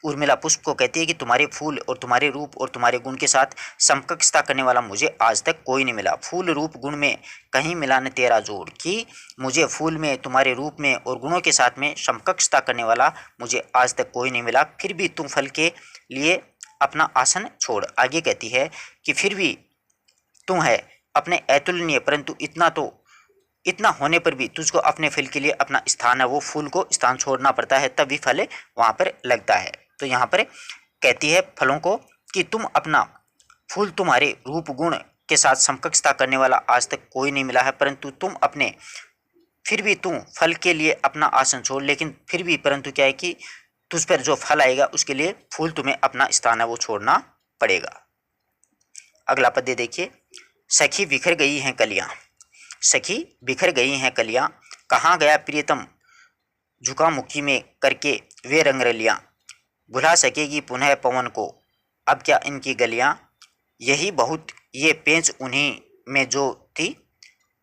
A: उर्मिला पुष्प को कहती है कि तुम्हारे फूल और तुम्हारे रूप और तुम्हारे गुण के साथ समकक्षता करने वाला मुझे आज तक कोई नहीं मिला। फूल रूप गुण में कहीं मिला न तेरा जोड़, कि मुझे फूल में, तुम्हारे रूप में और गुणों के साथ में समकक्षता करने वाला मुझे आज तक कोई नहीं मिला, फिर भी तुम फल के लिए अपना आसन छोड़। आगे कहती है कि फिर भी तुम है अपने अतुलनीय, परंतु इतना होने पर भी तुझको अपने फल के लिए अपना स्थान है वो फूल को स्थान छोड़ना पड़ता है, तभी फल वहाँ पर लगता है। तो यहाँ पर कहती है फलों को कि तुम अपना फूल तुम्हारे रूप गुण के साथ समकक्षता करने वाला आज तक कोई नहीं मिला है, परंतु तुम अपने फिर भी तुम फल के लिए अपना आसन छोड़, लेकिन फिर भी परंतु क्या है कि तुझ पर जो फल आएगा उसके लिए फूल तुम्हें अपना स्थान है वो छोड़ना पड़ेगा। अगला पद्य देखिए, सखी बिखर गई हैं कलियाँ, सखी बिखर गई हैं कलियाँ, कहाँ गया प्रियतम झुका मुखी में करके वे रंग रलियाँ, भुला सकेगी पुनः पवन को अब क्या इनकी गलियाँ, यही बहुत ये पेंच उन्हीं में जो थी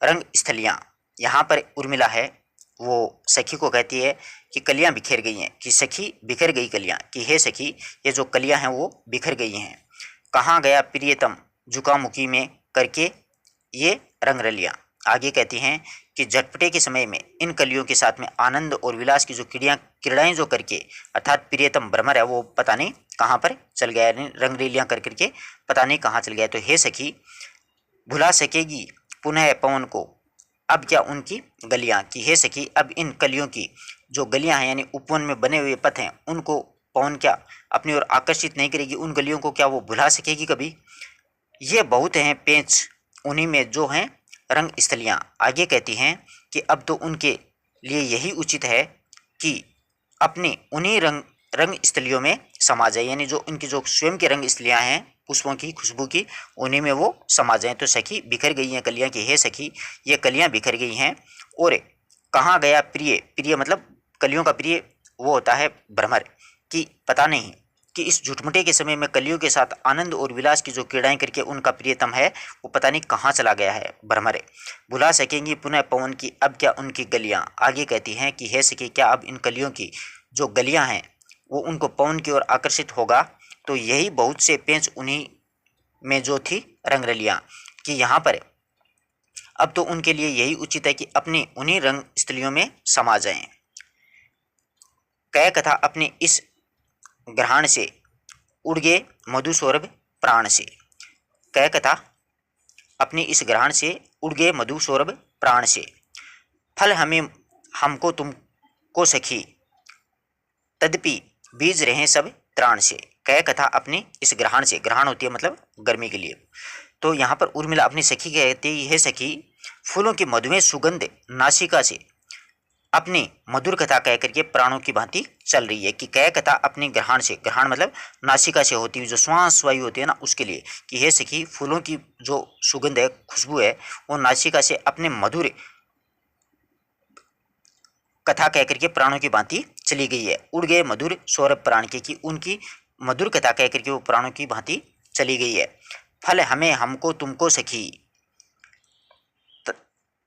A: रंग स्थलियाँ। यहाँ पर उर्मिला है वो सखी को कहती है कि कलियाँ बिखर गई हैं, कि सखी बिखर गई कलियाँ, कि हे सखी ये जो कलियाँ हैं वो बिखर गई हैं। कहाँ गया प्रियतम झुका मुखी में करके ये रंग रलियाँ, आगे कहती हैं कि झटपटे के समय में इन कलियों के साथ में आनंद और विलास की जो क्रीड़ाएं जो करके, अर्थात प्रियतम भ्रमर है वो पता नहीं कहाँ पर चल गया, रंगरेलियां कर करके पता नहीं कहाँ चल गया। तो हे सखी भुला सकेगी पुनः पवन को अब क्या उनकी गलियां, कि हे सखी अब इन कलियों की जो गलियां हैं यानी उपवन में बने हुए पथ हैं उनको पवन क्या अपनी ओर आकर्षित नहीं करेगी, उन गलियों को क्या वो भुला सकेगी कभी। ये बहुत हैं पेंच उन्हीं में जो हैं रंग स्थलियाँ। आगे कहती हैं कि अब तो उनके लिए यही उचित है कि अपनी उन्हीं रंग स्थलियों में समा जाए, यानी जो उनकी जो स्वयं की रंग स्थलियाँ हैं पुष्पों की खुशबू की, उन्हीं में वो समा जाएं। तो सखी बिखर गई हैं कलियाँ की हे सखी ये कलियाँ बिखर गई हैं। और कहाँ गया प्रिय, प्रिय मतलब कलियों का प्रिय वो होता है भ्रमर, कि पता नहीं कि इस झुटमुटे के समय में कलियों के साथ आनंद और विलास की जो क्रीड़ाएं करके उनका प्रियतम है वो पता नहीं कहाँ चला गया है भ्रमर। भुला सकेंगी पुनः पवन की अब क्या उनकी गलियां। आगे कहती हैं कि हे सखी क्या अब इन कलियों की जो गलियां हैं वो उनको पवन की ओर आकर्षित होगा। तो यही बहुत से पेंच उन्हीं में जो थी रंगरलियां, कि यहाँ पर अब तो उनके लिए यही उचित है कि अपनी उन्हीं रंग स्थलियों में समा जाएं। कह कथा अपने इस ग्रहण से उड़ गए मधु सौरभ प्राण से। कह कथा अपने इस ग्रहण से उड़ गए मधु सौरभ प्राण से। फल हमें हमको तुमको सखी तदपि बीज रहे सब त्राण से। कह कथा अपने इस ग्रहण से, ग्रहण होती है मतलब गर्मी के लिए। तो यहाँ पर उर्मिला अपनी सखी कहती है सखी फूलों की मधुमेह सुगंध नासिका से अपनी मधुर कथा कह करके प्राणों की भांति चल रही है। कि कह कथा अपने ग्रहण से, ग्रहण मतलब नासिका से होती हुई जो श्वास वायु होती है ना उसके लिए, कि हे सखी फूलों की जो सुगंध है खुशबू है वो नासिका से अपने मधुर कथा कह करके प्राणों की भांति चली गई है। उड़ गए मधुर सौरभ प्राण के, कि उनकी मधुर कथा कह करके वो प्राणों की भांति चली गई है। फल हमें हमको तुमको सखी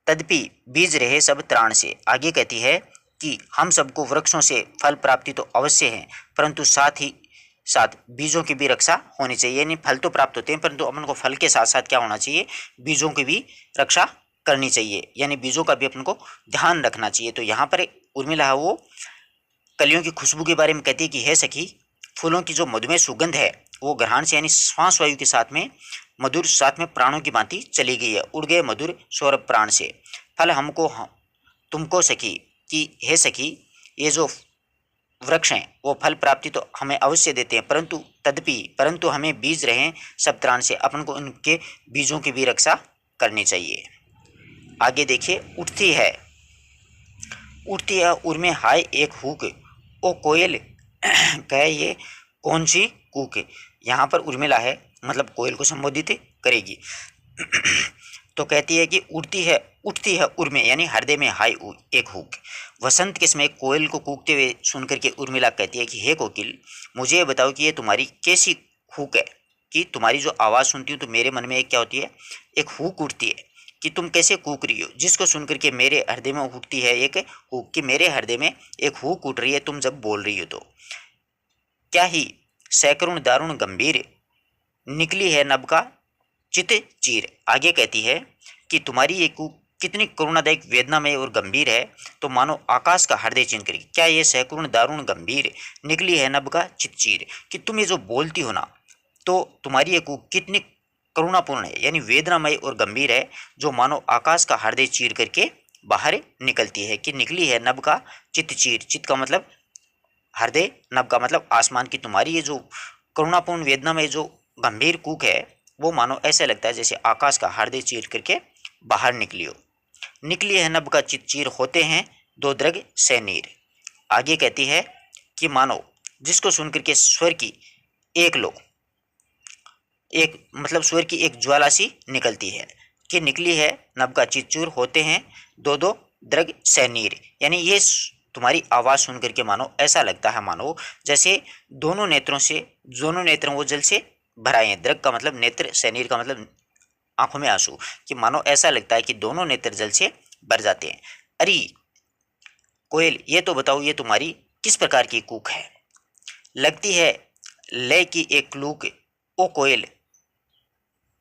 A: तदपि बीज रहे सब त्राण से। आगे कहती है कि हम सबको वृक्षों से फल प्राप्ति तो अवश्य है परंतु साथ ही साथ बीजों की भी रक्षा होनी चाहिए। यानी फल तो प्राप्त होते हैं परंतु अपन को फल के साथ साथ क्या होना चाहिए, बीजों की भी रक्षा करनी चाहिए, यानी बीजों का भी अपन को ध्यान रखना चाहिए। तो यहाँ पर उर्मिला वो कलियों की खुशबू के बारे में कहती है कि हे सखी फूलों की जो मधुमेह सुगंध है वो ग्रहण से यानी श्वास वायु के साथ में मधुर साथ में प्राणों की भांति चली गई है। उड़ गए मधुर सौरभ प्राण से। फल हमको तुमको सखी, कि हे सखी ये जो वृक्ष हैं वो फल प्राप्ति तो हमें अवश्य देते हैं परंतु हमें बीज रहे सब त्राण से, अपन को उनके बीजों की भी रक्षा करनी चाहिए। आगे देखिए उठती है उर में हाय एक हुक ओ कोयल कहे ये कौन सी कूक। यहाँ पर उर्मिला है मतलब कोयल को संबोधित करेगी तो कहती है कि उठती है उर में यानी हृदय में हाय एक हुक। वसंत के समय कोयल को कूकते हुए सुनकर के उर्मिला कहती है कि हे कोकिल मुझे बताओ कि ये तुम्हारी कैसी हुक है, कि तुम्हारी जो आवाज़ सुनती हूँ तो मेरे मन में एक क्या होती है, एक हुक उठती है कि तुम कैसे कूक रही हो, जिसको सुनकर के मेरे हृदय में उठती है एक हुक, कि मेरे हृदय में एक हुक उठ रही है तुम जब बोल रही हो। तो क्या ही सैकरुण दारुण गंभीर निकली है नभ का चित चीर। आगे कहती है कि तुम्हारी ये कूक कितनी करुणादायक वेदनामय और गंभीर है तो मानो आकाश का हृदय छीन करेगी। क्या ये सैकरुण दारुण गंभीर निकली है नभ का चित चीर, कि तुम ये जो बोलती हो ना तो तुम्हारी ये कूक कितनी करुणापूर्ण है यानी वेदनामय और गंभीर है जो मानो आकाश का हृदय चीर करके बाहर निकलती है। कि निकली है नभ का चित चीर, चित का मतलब हृदय, नभ का मतलब आसमान की तुम्हारी ये जो करुणापूर्ण वेदना में जो गंभीर कूक है वो मानो ऐसा लगता है जैसे आकाश का हृदय चीर करके बाहर निकली हो। निकली है नभ का चित चीर होते हैं दो द्रग से नीर। आगे कहती है कि मानो जिसको सुनकर के स्वर की मतलब स्वर की एक ज्वाला सी निकलती है, कि निकली है नभ का चित चूर होते हैं दो दो द्रग से नीर, यानी ये तुम्हारी आवाज़ सुन करके मानो ऐसा लगता है मानो जैसे दोनों नेत्रों वो जल से भराए हैं। द्रग का मतलब नेत्र, सैनीर का मतलब आंखों में आंसू, कि मानो ऐसा लगता है कि दोनों नेत्र जल से भर जाते हैं। अरे कोयल ये तो बताओ ये तुम्हारी किस प्रकार की कूक है, लगती है लय की एक लूक ओ कोयल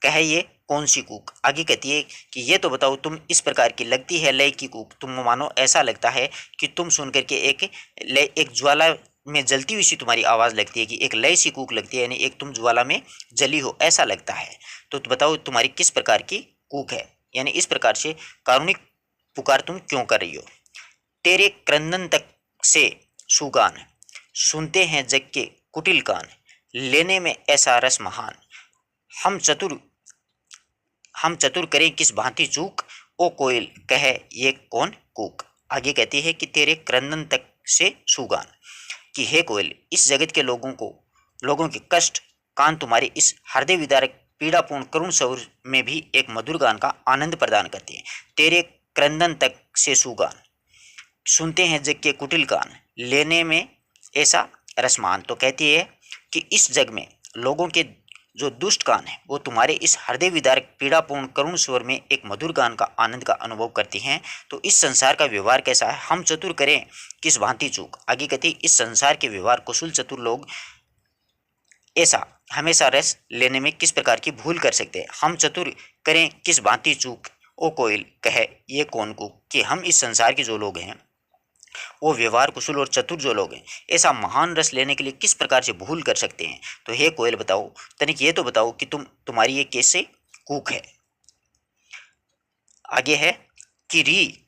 A: कहे ये कौन सी कूक। आगे कहती है कि ये तो बताओ तुम इस प्रकार की लगती है लय की कूक, तुम मानो ऐसा लगता है कि तुम सुन करके एक ज्वाला में जलती हुई सी तुम्हारी आवाज़ लगती है, कि एक लय सी कूक लगती है, यानी एक तुम ज्वाला में जली हो ऐसा लगता है। तो बताओ तुम्हारी किस प्रकार की कूक है, यानी इस प्रकार से कारुणिक पुकार तुम क्यों कर रही हो। तेरे क्रंदन तक से सुगान, सुनते हैं जग के कुटिल कान, लेने में ऐसा रस महान, हम चतुर हम चतुर करें किस भांति चूक, ओ कोयल कहे ये कौन कूक। आगे कहती है कि तेरे क्रंदन तक से सुगान, कि हे कोयल इस जगत के लोगों के कष्ट कान तुम्हारे इस हृदय विदारक पीड़ापूर्ण करुण स्वर में भी एक मधुर गान का आनंद प्रदान करते हैं। तेरे क्रंदन तक से सुगान, सुनते हैं जग के कुटिल कान, लेने में ऐसा रसमान। तो कहती है कि इस जग में लोगों के जो दुष्ट कान है वो तुम्हारे इस हृदय विदारक पीड़ापूर्ण करुण स्वर में एक मधुर गान का आनंद का अनुभव करती हैं। तो इस संसार का व्यवहार कैसा है, हम चतुर करें किस भांति चूक। आगे कहती है इस संसार के व्यवहार कुशल चतुर लोग ऐसा हमेशा रस लेने में किस प्रकार की भूल कर सकते हैं। हम चतुर करें किस भांति चूक, ओ कोयल कहे ये कौन कूक, कि हम इस संसार के जो लोग हैं वो व्यवहार कुशल और चतुर जो लोग हैं ऐसा महान रस लेने के लिए किस प्रकार से भूल कर सकते हैं। तो हे कोयल बताओ, तनिक ये तो बताओ कि तुम्हारी ये कैसे कूक है। आगे है कि री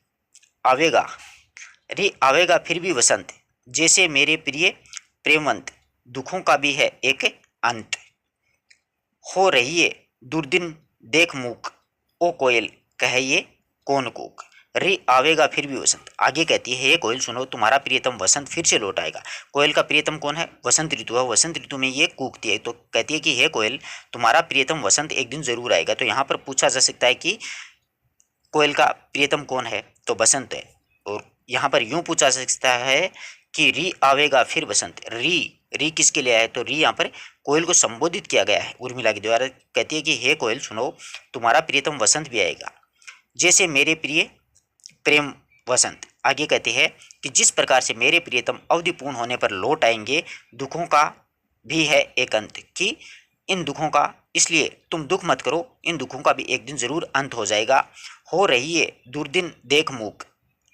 A: आवेगा फिर भी वसंत, जैसे मेरे प्रिय प्रेमवंत, दुखों का भी है एक अंत, हो रही है दुर्दिन देख मूक, ओ कोयल कहे ये कौन कूक। रे आवेगा फिर भी वसंत। आगे कहती है हे कोयल सुनो, तुम्हारा प्रियतम वसंत फिर से लौट आएगा। कोयल का प्रियतम कौन है, वसंत ऋतु है, वसंत ऋतु में ये कूकती है। तो कहती है कि हे कोयल तुम्हारा प्रियतम वसंत एक दिन जरूर आएगा। तो यहाँ पर पूछा जा सकता है कि कोयल का प्रियतम कौन है, तो बसंत है। और यहाँ पर यूं पूछा जा सकता है कि री आवेगा फिर बसंत, री किसके लिए आया है, तो री यहाँ पर कोयल को संबोधित किया गया है उर्मिला के द्वारा। कहती है कि हे कोयल सुनो, तुम्हारा प्रियतम वसंत भी आएगा, जैसे मेरे प्रिय प्रेम वसंत। आगे कहते हैं कि जिस प्रकार से मेरे प्रियतम अवधि पूर्ण होने पर लौट आएंगे, दुखों का भी है एक अंत, कि इन दुखों का, इसलिए तुम दुख मत करो, इन दुखों का भी एक दिन जरूर अंत हो जाएगा। हो रही है दुर्दिन देख मूक।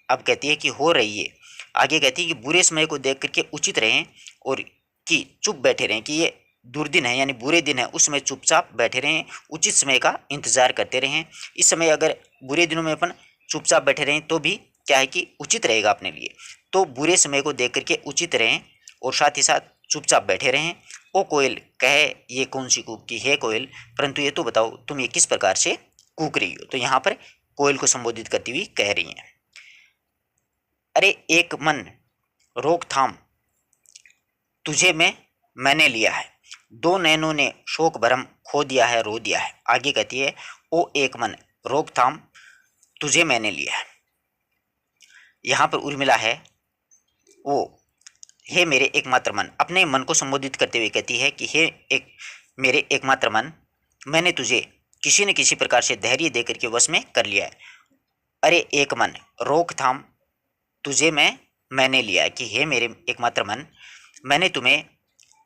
A: अब कहती है कि हो रही है, आगे कहती है कि बुरे समय को देख करके उचित रहें और कि चुप बैठे रहें, कि ये दुर्दिन है यानी बुरे दिन है, उस समय चुपचाप बैठे रहें, उचित समय का इंतजार करते रहें। इस समय अगर बुरे दिनों में अपन चुपचाप बैठे रहें तो भी क्या है कि उचित रहेगा अपने लिए। तो बुरे समय को देख करके उचित रहें और साथ ही साथ चुपचाप बैठे रहें। ओ कोयल कहे ये कौन सी कूक, की है कोयल परंतु ये तो बताओ तुम ये किस प्रकार से कूक रही हो। तो यहाँ पर कोयल को संबोधित करती हुई कह रही हैं, अरे एक मन रोकथाम तुझे मैंने लिया है, दो नैनों ने शोक भरम खो दिया है रो दिया है। आगे कहती है ओ एक मन रोकथाम तुझे मैंने लिया है। यहाँ पर उर्मिला है वो हे मेरे एकमात्र मन, अपने मन को संबोधित करते हुए कहती है कि हे मेरे एकमात्र मन, मैंने तुझे किसी न किसी प्रकार से धैर्य देकर के वश में कर लिया है। अरे एक मन रोकथाम तुझे मैंने लिया है, कि हे मेरे एकमात्र मन, मैंने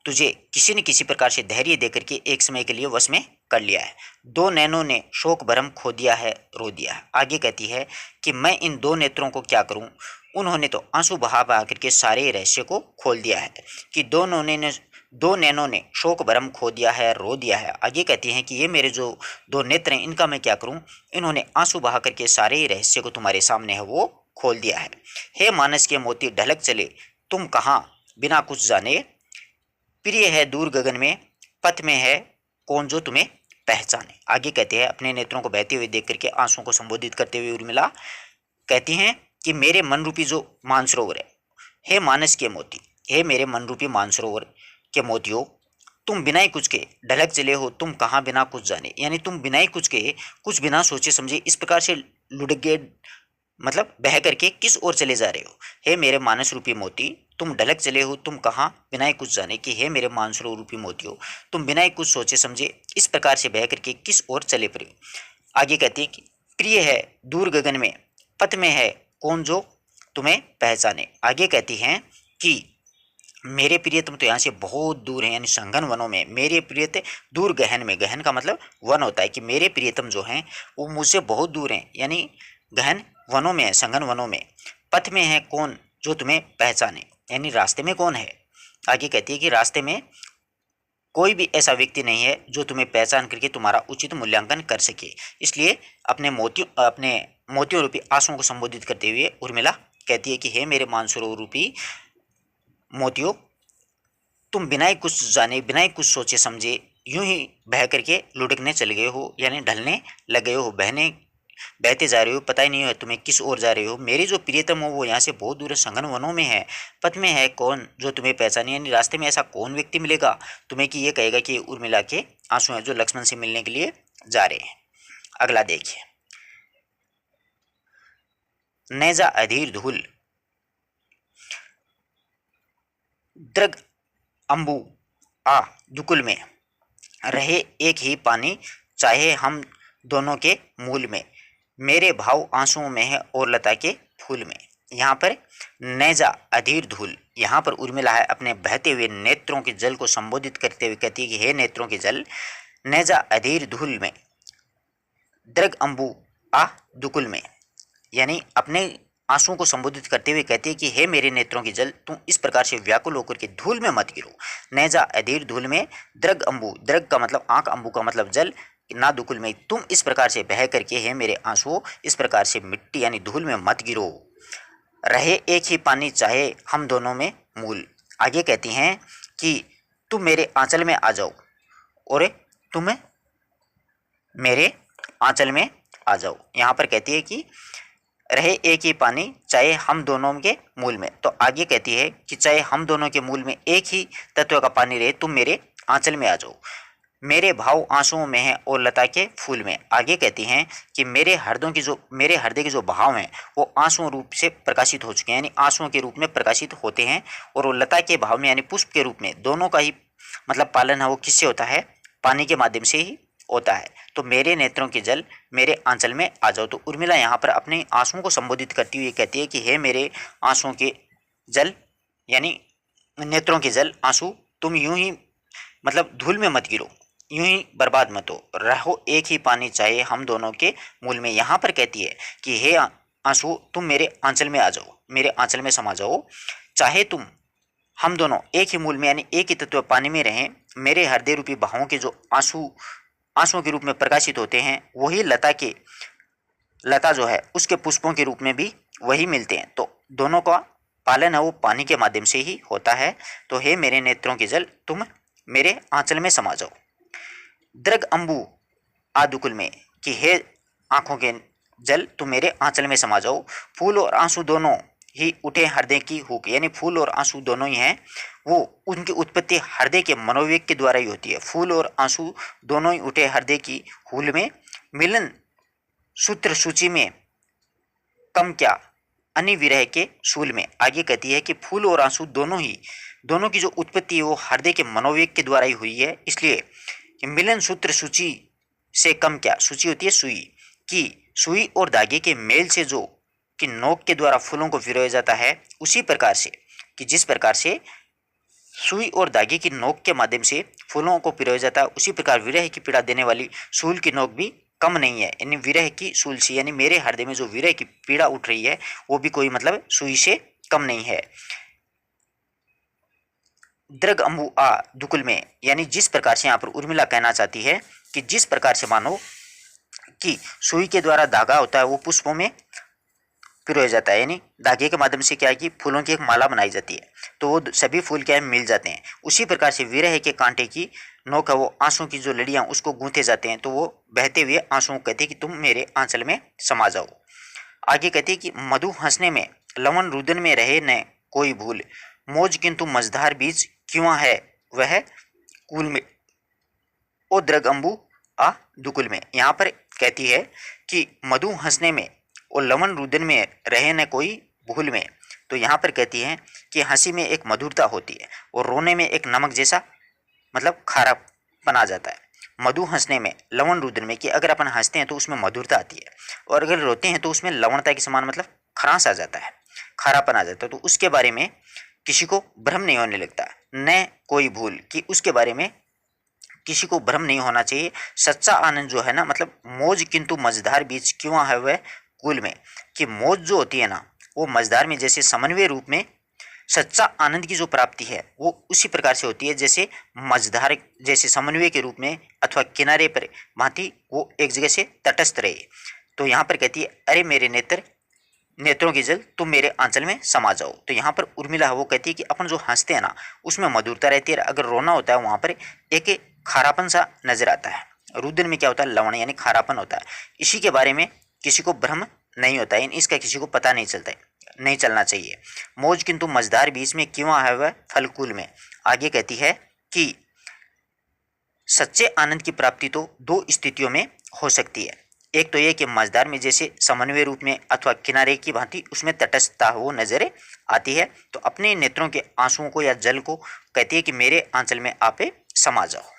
A: तुझे किसी न किसी प्रकार से धैर्य देकर के एक समय के लिए वश में कर लिया है। दो नैनों ने शोक भरम खो दिया है रो दिया है। आगे कहती है कि मैं इन दो नेत्रों को क्या करूं, उन्होंने तो आंसू बहा बहा करके सारे रहस्य को खोल दिया है, कि दो नैनों ने शोक भरम खो दिया है रो दिया है। आगे कहती हैं कि ये मेरे जो दो नेत्र हैं इनका मैं क्या करूं, इन्होंने आंसू बहा करके सारे रहस्य को तुम्हारे सामने है वो खोल दिया है। हे मानस के मोती ढलक चले तुम कहाँ बिना कुछ जाने, प्रिय है दूर गगन में पथ में है कौन जो तुम्हें पहचाने। आगे कहते हैं अपने नेत्रों को बहते हुए देख करके आंसुओं को संबोधित करते हुए उर्मिला कहती हैं कि मेरे मन रूपी जो मानसरोवर है, हे मानस के मोती, हे मेरे मन रूपी मानसरोवर के मोतियों, तुम बिना ही कुछ के ढलक चले हो तुम कहाँ बिना कुछ जाने, यानी तुम बिना ही कुछ के कुछ बिना सोचे समझे इस प्रकार से लुढ़क गए, मतलब बह करके किस ओर चले जा रहे हो। हे मेरे मानस रूपी मोती तुम ढलक चले हो तुम कहाँ बिना ही कुछ जाने, कि हे मेरे मानसरो रूपी मोतियों तुम बिना ही कुछ सोचे समझे इस प्रकार से बह करके किस ओर चले पड़े। आगे कहती है कि प्रिय है दूर गगन में पथ में है कौन जो तुम्हें पहचाने। आगे कहती हैं कि मेरे प्रियतम तो यहाँ से बहुत दूर है, यानी संघन वनों में। मेरे प्रियत दूर गहन में, गहन का मतलब वन होता है, कि मेरे प्रियतम जो हैं वो मुझसे बहुत दूर हैं, यानी गहन वनों में है, संघन वनों में। पथ में है कौन जो तुम्हें पहचाने, यानी रास्ते में कौन है। आगे कहती है कि रास्ते में कोई भी ऐसा व्यक्ति नहीं है जो तुम्हें पहचान करके तुम्हारा उचित मूल्यांकन कर सके। इसलिए अपने मोतियों रूपी आंसुओं को संबोधित करते हुए उर्मिला कहती है कि हे मेरे मानसरोवर रूपी मोतियों, तुम बिना ही कुछ जाने, बिना ही कुछ सोचे समझे यूं ही बह करके लुढ़कने चले गए हो, यानी ढलने लगे हो, बहते जा रहे हो, पता ही नहीं है तुम्हें किस ओर जा रहे हो। मेरे जो प्रियतम हो वो यहाँ से बहुत दूर है, संघन वनों में है। पथ में है कौन जो तुम्हें पहचाने, यानी रास्ते में ऐसा कौन व्यक्ति मिलेगा तुम्हें कि ये कहेगा कि उर्मिला के आंसू हैं जो लक्ष्मण से मिलने के लिए जा रहे हैं। अगला देखिए, नैजा अधीर धूल द्रग अंबु आ दुकुल में, रहे एक ही पानी चाहे हम दोनों के मूल में, मेरे भाव आंसुओं में है और लता के फूल में। यहाँ पर नैजा अधीर धूल, यहाँ पर उर्मिला है अपने बहते हुए नेत्रों के जल को संबोधित करते हुए कहती है कि हे नेत्रों के जल, नैजा अधीर धूल में द्रग अंबु आ दुकुल में, यानी अपने आंसुओं को संबोधित करते हुए कहती है कि हे मेरे नेत्रों की जल, तुम इस प्रकार से व्याकुल होकर के धूल में मत गिरो। नैजा अधीर धूल में द्रग अंबु, द्रग का मतलब आंख, अंबु का मतलब जल, ना दुकुल में, तुम इस प्रकार से बह करके हे मेरे आंसुओं इस प्रकार से मिट्टी यानी धूल में मत गिरो। रहे एक ही पानी चाहे हम दोनों में मूल। आगे कहती हैं कि तुम मेरे आंचल में आ जाओ, और तुम मेरे आंचल में आ जाओ। यहाँ पर कहती है कि रहे एक ही पानी चाहे हम दोनों के मूल में, तो आगे कहती है कि चाहे हम दोनों के मूल में एक ही तत्व का पानी रहे, तुम मेरे आंचल में आ जाओ। मेरे भाव आंसुओं में है और लता के फूल में। आगे कहती हैं कि मेरे हृदय के जो भाव हैं वो आंसुओं रूप से प्रकाशित हो चुके हैं, यानी आंसुओं के रूप में प्रकाशित होते हैं, और वो लता के भाव में यानी पुष्प के रूप में, दोनों का ही मतलब पालन है वो किससे होता है, पानी के माध्यम से ही होता है। तो मेरे नेत्रों के जल मेरे आंचल में आ जाओ। तो उर्मिला यहाँ पर अपने आंसुओं को संबोधित करती हुई कहती है कि हे मेरे आंसुओं के जल, यानी नेत्रों के जल, आंसू, तुम यूं ही मतलब धूल में मत गिरो, यूं ही बर्बाद मत हो, रहो एक ही पानी चाहे हम दोनों के मूल में। यहाँ पर कहती है कि हे आंसू, तुम मेरे आंचल में आ जाओ, मेरे आंचल में समा जाओ, चाहे तुम हम दोनों एक ही मूल में यानी एक ही तत्व पानी में रहें। मेरे हृदय रूपी भावों के जो आंसुओं के रूप में प्रकाशित होते हैं, वही लता जो है उसके पुष्पों के रूप में भी वही मिलते हैं। तो दोनों का पालन है वो पानी के माध्यम से ही होता है। तो हे मेरे नेत्रों के जल, तुम मेरे आंचल में समा जाओ। द्रग अंबु आदुकुल में, कि हे आंखों के जल, तुम मेरे आंचल में समा जाओ। फूल और आंसू दोनों ही उठे हृदय की हुक, यानी फूल और आंसू दोनों ही हैं, वो उनकी उत्पत्ति हृदय के मनोवेग के द्वारा ही होती है। फूल और आंसू दोनों ही उठे हृदय की हुल में, मिलन सूत्र सूची में कम क्या अनिविरह के शूल में। आगे कहती है कि फूल और आंसू दोनों की जो उत्पत्ति है वो हृदय के मनोवेग के द्वारा ही हुई है। इसलिए मिलन सूत्र सूची से कम क्या, सूची होती है सुई की, सुई और धागे के मेल से जो कि नोक के द्वारा फूलों को पिरोया जाता है, उसी प्रकार से कि जिस प्रकार से सुई और धागे की नोक के माध्यम से फूलों को पिरोया जाता है, उसी प्रकार विरह की पीड़ा देने वाली सूल की नोक भी कम नहीं है, यानी विरह की सूल से, यानी मेरे हृदय में जो विरह की पीड़ा उठ रही है वो भी कोई मतलब सुई से कम नहीं है। द्रग अंबु आ दुकुल में, यानी जिस प्रकार से यहाँ पर उर्मिला कहना चाहती है कि जिस प्रकार से मानो कि सुई के द्वारा धागा होता है वो पुष्पों में पिरोया जाता है, यानी धागे के माध्यम से क्या है कि फूलों की एक माला बनाई जाती है, तो वो सभी फूल क्या है मिल जाते हैं। उसी प्रकार से विरह के कांटे की नोक है वो आंसू की जो लड़ियां उसको गूंथे जाते हैं, तो वो बहते हुए आंसू कहते हैं कि तुम मेरे आंचल में समा जाओ। आगे कहते हैं कि मधु हंसने में लवन रुदन में रहे न कोई भूल, मौज किंतु मझधार बीज क्यों है वह कुल में, ओ द्रग अंबु आ दुकुल में। यहाँ पर कहती है कि मधु हंसने में और लवन रुदन में रहे न कोई भूल में, तो यहाँ पर कहती है कि हंसी में एक मधुरता होती है और रोने में एक नमक जैसा मतलब खारापन आ जाता है। मधु हंसने में लवण रुदन में, कि अगर अपन हंसते हैं तो उसमें मधुरता आती है, और अगर रोते हैं तो उसमें लवणता के समान मतलब खरास आ जाता है, खारापन आ जाता है। तो उसके बारे में किसी को भ्रम नहीं होने लगता, न कोई भूल कि उसके बारे में किसी को भ्रम नहीं होना चाहिए। सच्चा आनंद जो है ना, मतलब मौज किंतु मझधार बीच क्यों है वह कुल में, कि मौज जो होती है ना वो मझधार में जैसे समन्वय रूप में सच्चा आनंद की जो प्राप्ति है वो उसी प्रकार से होती है जैसे मझधार जैसे समन्वय के रूप में अथवा किनारे पर भांति वो एक जगह से तटस्थ रहे। तो यहाँ पर कहती है अरे मेरे नेत्र, नेत्रों की जल तुम मेरे आंचल में समा जाओ। तो यहाँ पर उर्मिला वो कहती है कि अपन जो हंसते हैं ना उसमें मधुरता रहती है, अगर रोना होता है वहाँ पर एक खारापन सा नजर आता है। रुदन में क्या होता है, लवण यानी खारापन होता है। इसी के बारे में किसी को भ्रम नहीं होता है, इसका किसी को पता नहीं चलता है, नहीं चलना चाहिए। मौज किंतु मझधार बीच में क्यों है वह फलकुल में। आगे कहती है कि सच्चे आनंद की प्राप्ति तो दो स्थितियों में हो सकती है, एक तो ये कि मझधार में जैसे समन्वय रूप में अथवा किनारे की भांति उसमें तटस्थता वो नजर आती है, तो अपने नेत्रों के आंसुओं को या जल को कहती है कि मेरे आंचल में आपे समा जाओ।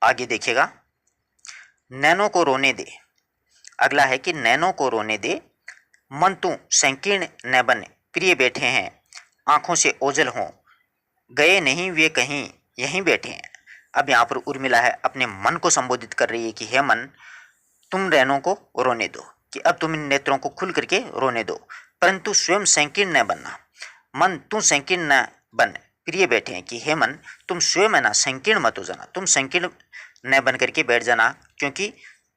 A: आगे देखिएगा, नैनों को रोने दे। अगला है कि नैनों को रोने दे, मन तू संकीर्ण न बन, प्रिय बैठे हैं आंखों से ओझल हों, गए नहीं वे कहीं यहीं बैठे हैं। अब यहाँ पर उर्मिला है अपने मन को संबोधित कर रही है कि हे मन, तुम नैनों को रोने दो, कि अब तुम इन नेत्रों को खुल करके रोने दो, परंतु स्वयं संकीर्ण न बनना। मन तू संकीर्ण न बन, प्रिय बैठे हैं कि हे मन तुम स्वयं है ना संकीर्ण मत हो जाना, तुम संकीर्ण न बन करके बैठ जाना, क्योंकि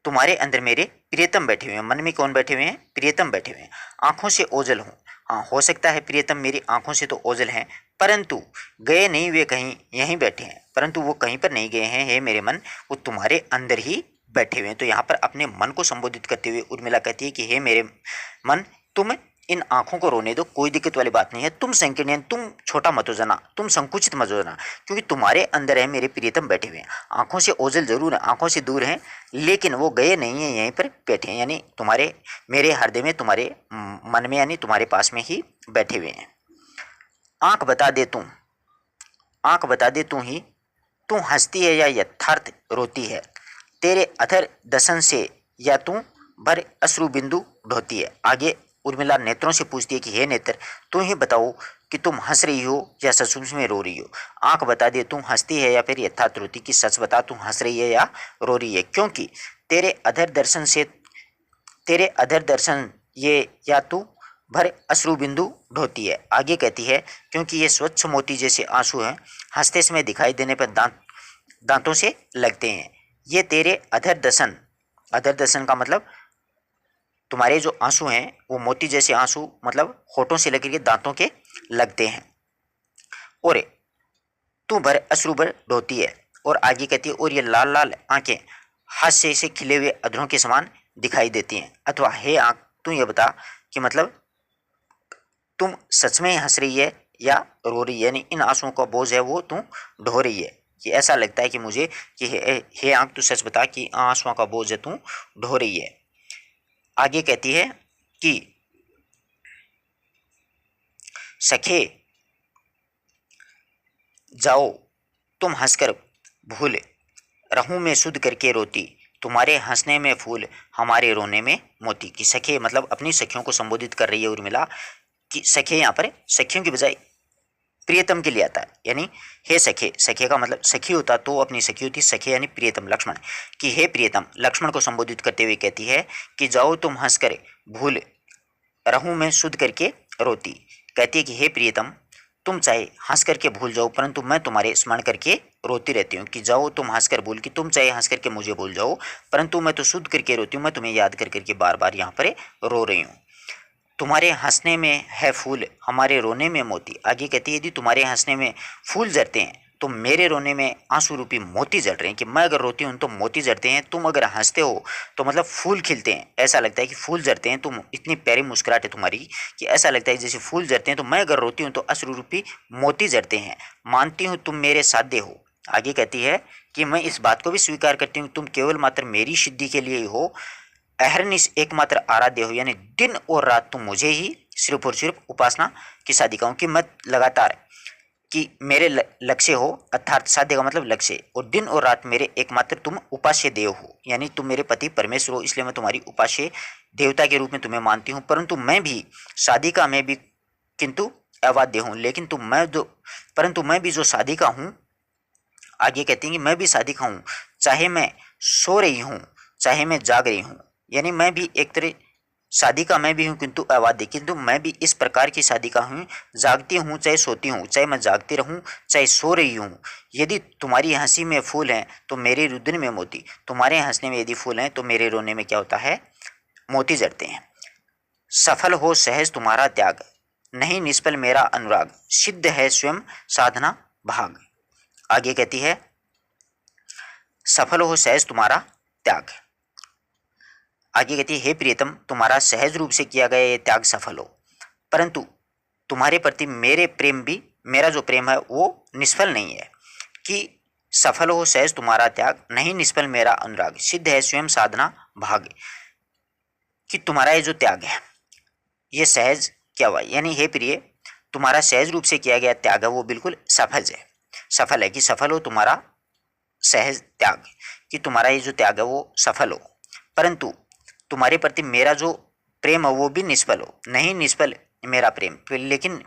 A: तुम्हारे अंदर मेरे प्रियतम बैठे हुए हैं। मन में कौन बैठे हुए हैं, प्रियतम बैठे हुए हैं। आंखों से ओझल हूँ, हाँ हो सकता है प्रियतम मेरी आंखों से तो ओझल हैं, परंतु गए नहीं वे कहीं यहीं बैठे हैं, परंतु वो कहीं पर नहीं गए हैं हे मेरे मन, वो तुम्हारे अंदर ही बैठे हुए हैं। तो यहाँ पर अपने मन को संबोधित करते हुए उर्मिला कहती है कि हे मेरे मन, तुम इन आंखों को रोने दो, कोई दिक्कत वाली बात नहीं है, तुम संकीर्ण, तुम छोटा मत हो जाना, तुम संकुचित मत हो जाना, क्योंकि तुम्हारे अंदर है मेरे प्रियतम बैठे हुए हैं। आंखों से ओझल जरूर है, आंखों से दूर हैं, लेकिन वो गए नहीं हैं, यहीं पर बैठे हैं, यानी तुम्हारे मेरे हृदय में, तुम्हारे मन में, यानी तुम्हारे पास में ही बैठे हुए हैं। आंख बता दे तू, आंख बता दे तू ही, तू हंसती है या यथार्थ रोती है, तेरे अधर दसन से या तू भर अश्रु बिंदु ढोती है। आगे उर्मिला नेत्रों से पूछती है कि हे नेत्र, तू ही बताओ कि तुम हंस रही हो या सचमुच में रो रही हो। आंख बता दे तू हंसती है या फिर यथार्थ रोती, कि सच बता तू हंस रही है या रो रही है, क्योंकि तेरे अधर दर्शन से, तेरे अधर दर्शन ये या तू भर अश्रु बिंदु ढोती है। आगे कहती है क्योंकि ये स्वच्छ मोती जैसे आंसू हैं, हंसते समय दिखाई देने पर दांतों से लगते हैं। ये तेरे अधर दर्शन, अधर दर्शन का मतलब तुम्हारे जो आंसू हैं वो मोती जैसे आंसू, मतलब होठों से लेकर के दांतों के लगते हैं। और तू भर अश्रु भर ढोती है। और आगे कहती है और ये लाल लाल आंखें हास्य से खिले हुए अधरों के समान दिखाई देती हैं। अथवा हे आंख, तू ये बता कि मतलब तुम सच में हंस रही है या रो रही है, यानी इन आंसुओं का बोझ है वो तू ढो रही है, कि ऐसा लगता है कि मुझे कि हे आंख तू सच बता कि आंसुओं का बोझ है तू ढो रही है। आगे कहती है कि सखे जाओ तुम हंसकर भूल, रहूं मैं शुद्ध करके रोती, तुम्हारे हंसने में फूल हमारे रोने में मोती। की सखे मतलब अपनी सखियों को संबोधित कर रही है उर्मिला, कि सखे यहाँ पर सखियों की बजाय प्रियतम के लिए आता है, यानी हे सखे, सखे का मतलब सखी होता तो अपनी सखी होती, सखे यानी प्रियतम लक्ष्मण, कि हे प्रियतम लक्ष्मण को संबोधित करते हुए कहती है कि जाओ तुम हंसकर भूल, रहूं मैं शुद्ध करके रोती। कहती है कि हे प्रियतम तुम चाहे हंस करके भूल जाओ, परंतु मैं तुम्हारे स्मरण करके रोती रहती हूँ। कि जाओ तुम हंस कर भूल, कि तुम चाहे हंस करके मुझे भूल जाओ, परंतु मैं तो शुद्ध करके रोती हूँ, मैं तुम्हें याद कर करके बार बार यहाँ पर रो रही हूँ। तुम्हारे हंसने में है फूल हमारे रोने में मोती। आगे कहती है यदि तुम्हारे हंसने में फूल जरते हैं तो मेरे रोने में आंसू रूपी मोती जड़ रहे हैं, कि मैं अगर रोती हूँ तो मोती जड़ते हैं, तुम अगर हंसते हो तो मतलब फूल खिलते हैं, ऐसा लगता है कि फूल जरते हैं, तुम इतनी प्यारी मुस्कुराहट है तुम्हारी कि ऐसा लगता है जैसे फूल जरते हैं, तो मैं अगर रोती हूँ तो अश्रु रूपी मोती जड़ते हैं। मानती हूँ तुम मेरे साध्य हो। आगे कहती है कि मैं इस बात को भी स्वीकार करती हूँ तुम केवल मात्र मेरी सिद्धि के लिए ही हो, अहरनिश एकमात्र आराध्य हो, यानी दिन और रात तुम मुझे ही सिर्फ और सिर्फ उपासना की साधिका हूं, कि मैं लगातार कि मेरे लक्ष्य हो, अर्थात साध्य का मतलब लक्ष्य, और दिन और रात मेरे एकमात्र तुम उपास्य देव हो, यानी तुम मेरे पति परमेश्वर हो, इसलिए मैं तुम्हारी उपास्य देवता के रूप में तुम्हें मानती हूँ। परंतु मैं भी साधिका में भी किंतु अवाद्य हूँ, लेकिन परंतु मैं भी जो साधिका हूँ, आगे कहती हैं कि मैं भी साधिका हूँ, चाहे मैं सो रही हूँ चाहे मैं जाग रही हूँ, यानी मैं भी एक तरह साधिका मैं भी हूँ किंतु अवाद्य, किंतु मैं भी इस प्रकार की साधिका हूँ, जागती हूँ चाहे सोती हूँ, चाहे मैं जागती रहूँ चाहे सो रही हूँ। यदि तुम्हारी हंसी में फूल हैं तो मेरे रुदन में मोती, तुम्हारे हंसने में यदि फूल हैं तो मेरे रोने में क्या होता है, मोती जड़ते हैं। सफल हो सहज तुम्हारा त्याग, नहीं निष्फल मेरा अनुराग, सिद्ध है स्वयं साधना भाग। आगे कहती है सफल हो सहज तुम्हारा त्याग। आगे कहती है हे प्रियतम, तुम्हारा सहज रूप से किया गया ये त्याग सफल हो, परंतु तुम्हारे प्रति मेरा जो प्रेम है वो निष्फल नहीं है। कि सफल हो सहज तुम्हारा त्याग, नहीं निष्फल मेरा अनुराग, सिद्ध है स्वयं साधना भाग। कि तुम्हारा ये जो त्याग है ये सहज क्या हुआ, यानी हे प्रिय तुम्हारा सहज रूप से किया गया त्याग है वो बिल्कुल सफल है कि सफल हो तुम्हारा सहज त्याग, कि तुम्हारा ये जो त्याग है वो सफल हो, परंतु तुम्हारे प्रति मेरा जो प्रेम है वो भी निष्फल हो, नहीं निष्फल मेरा प्रेम। लेकिन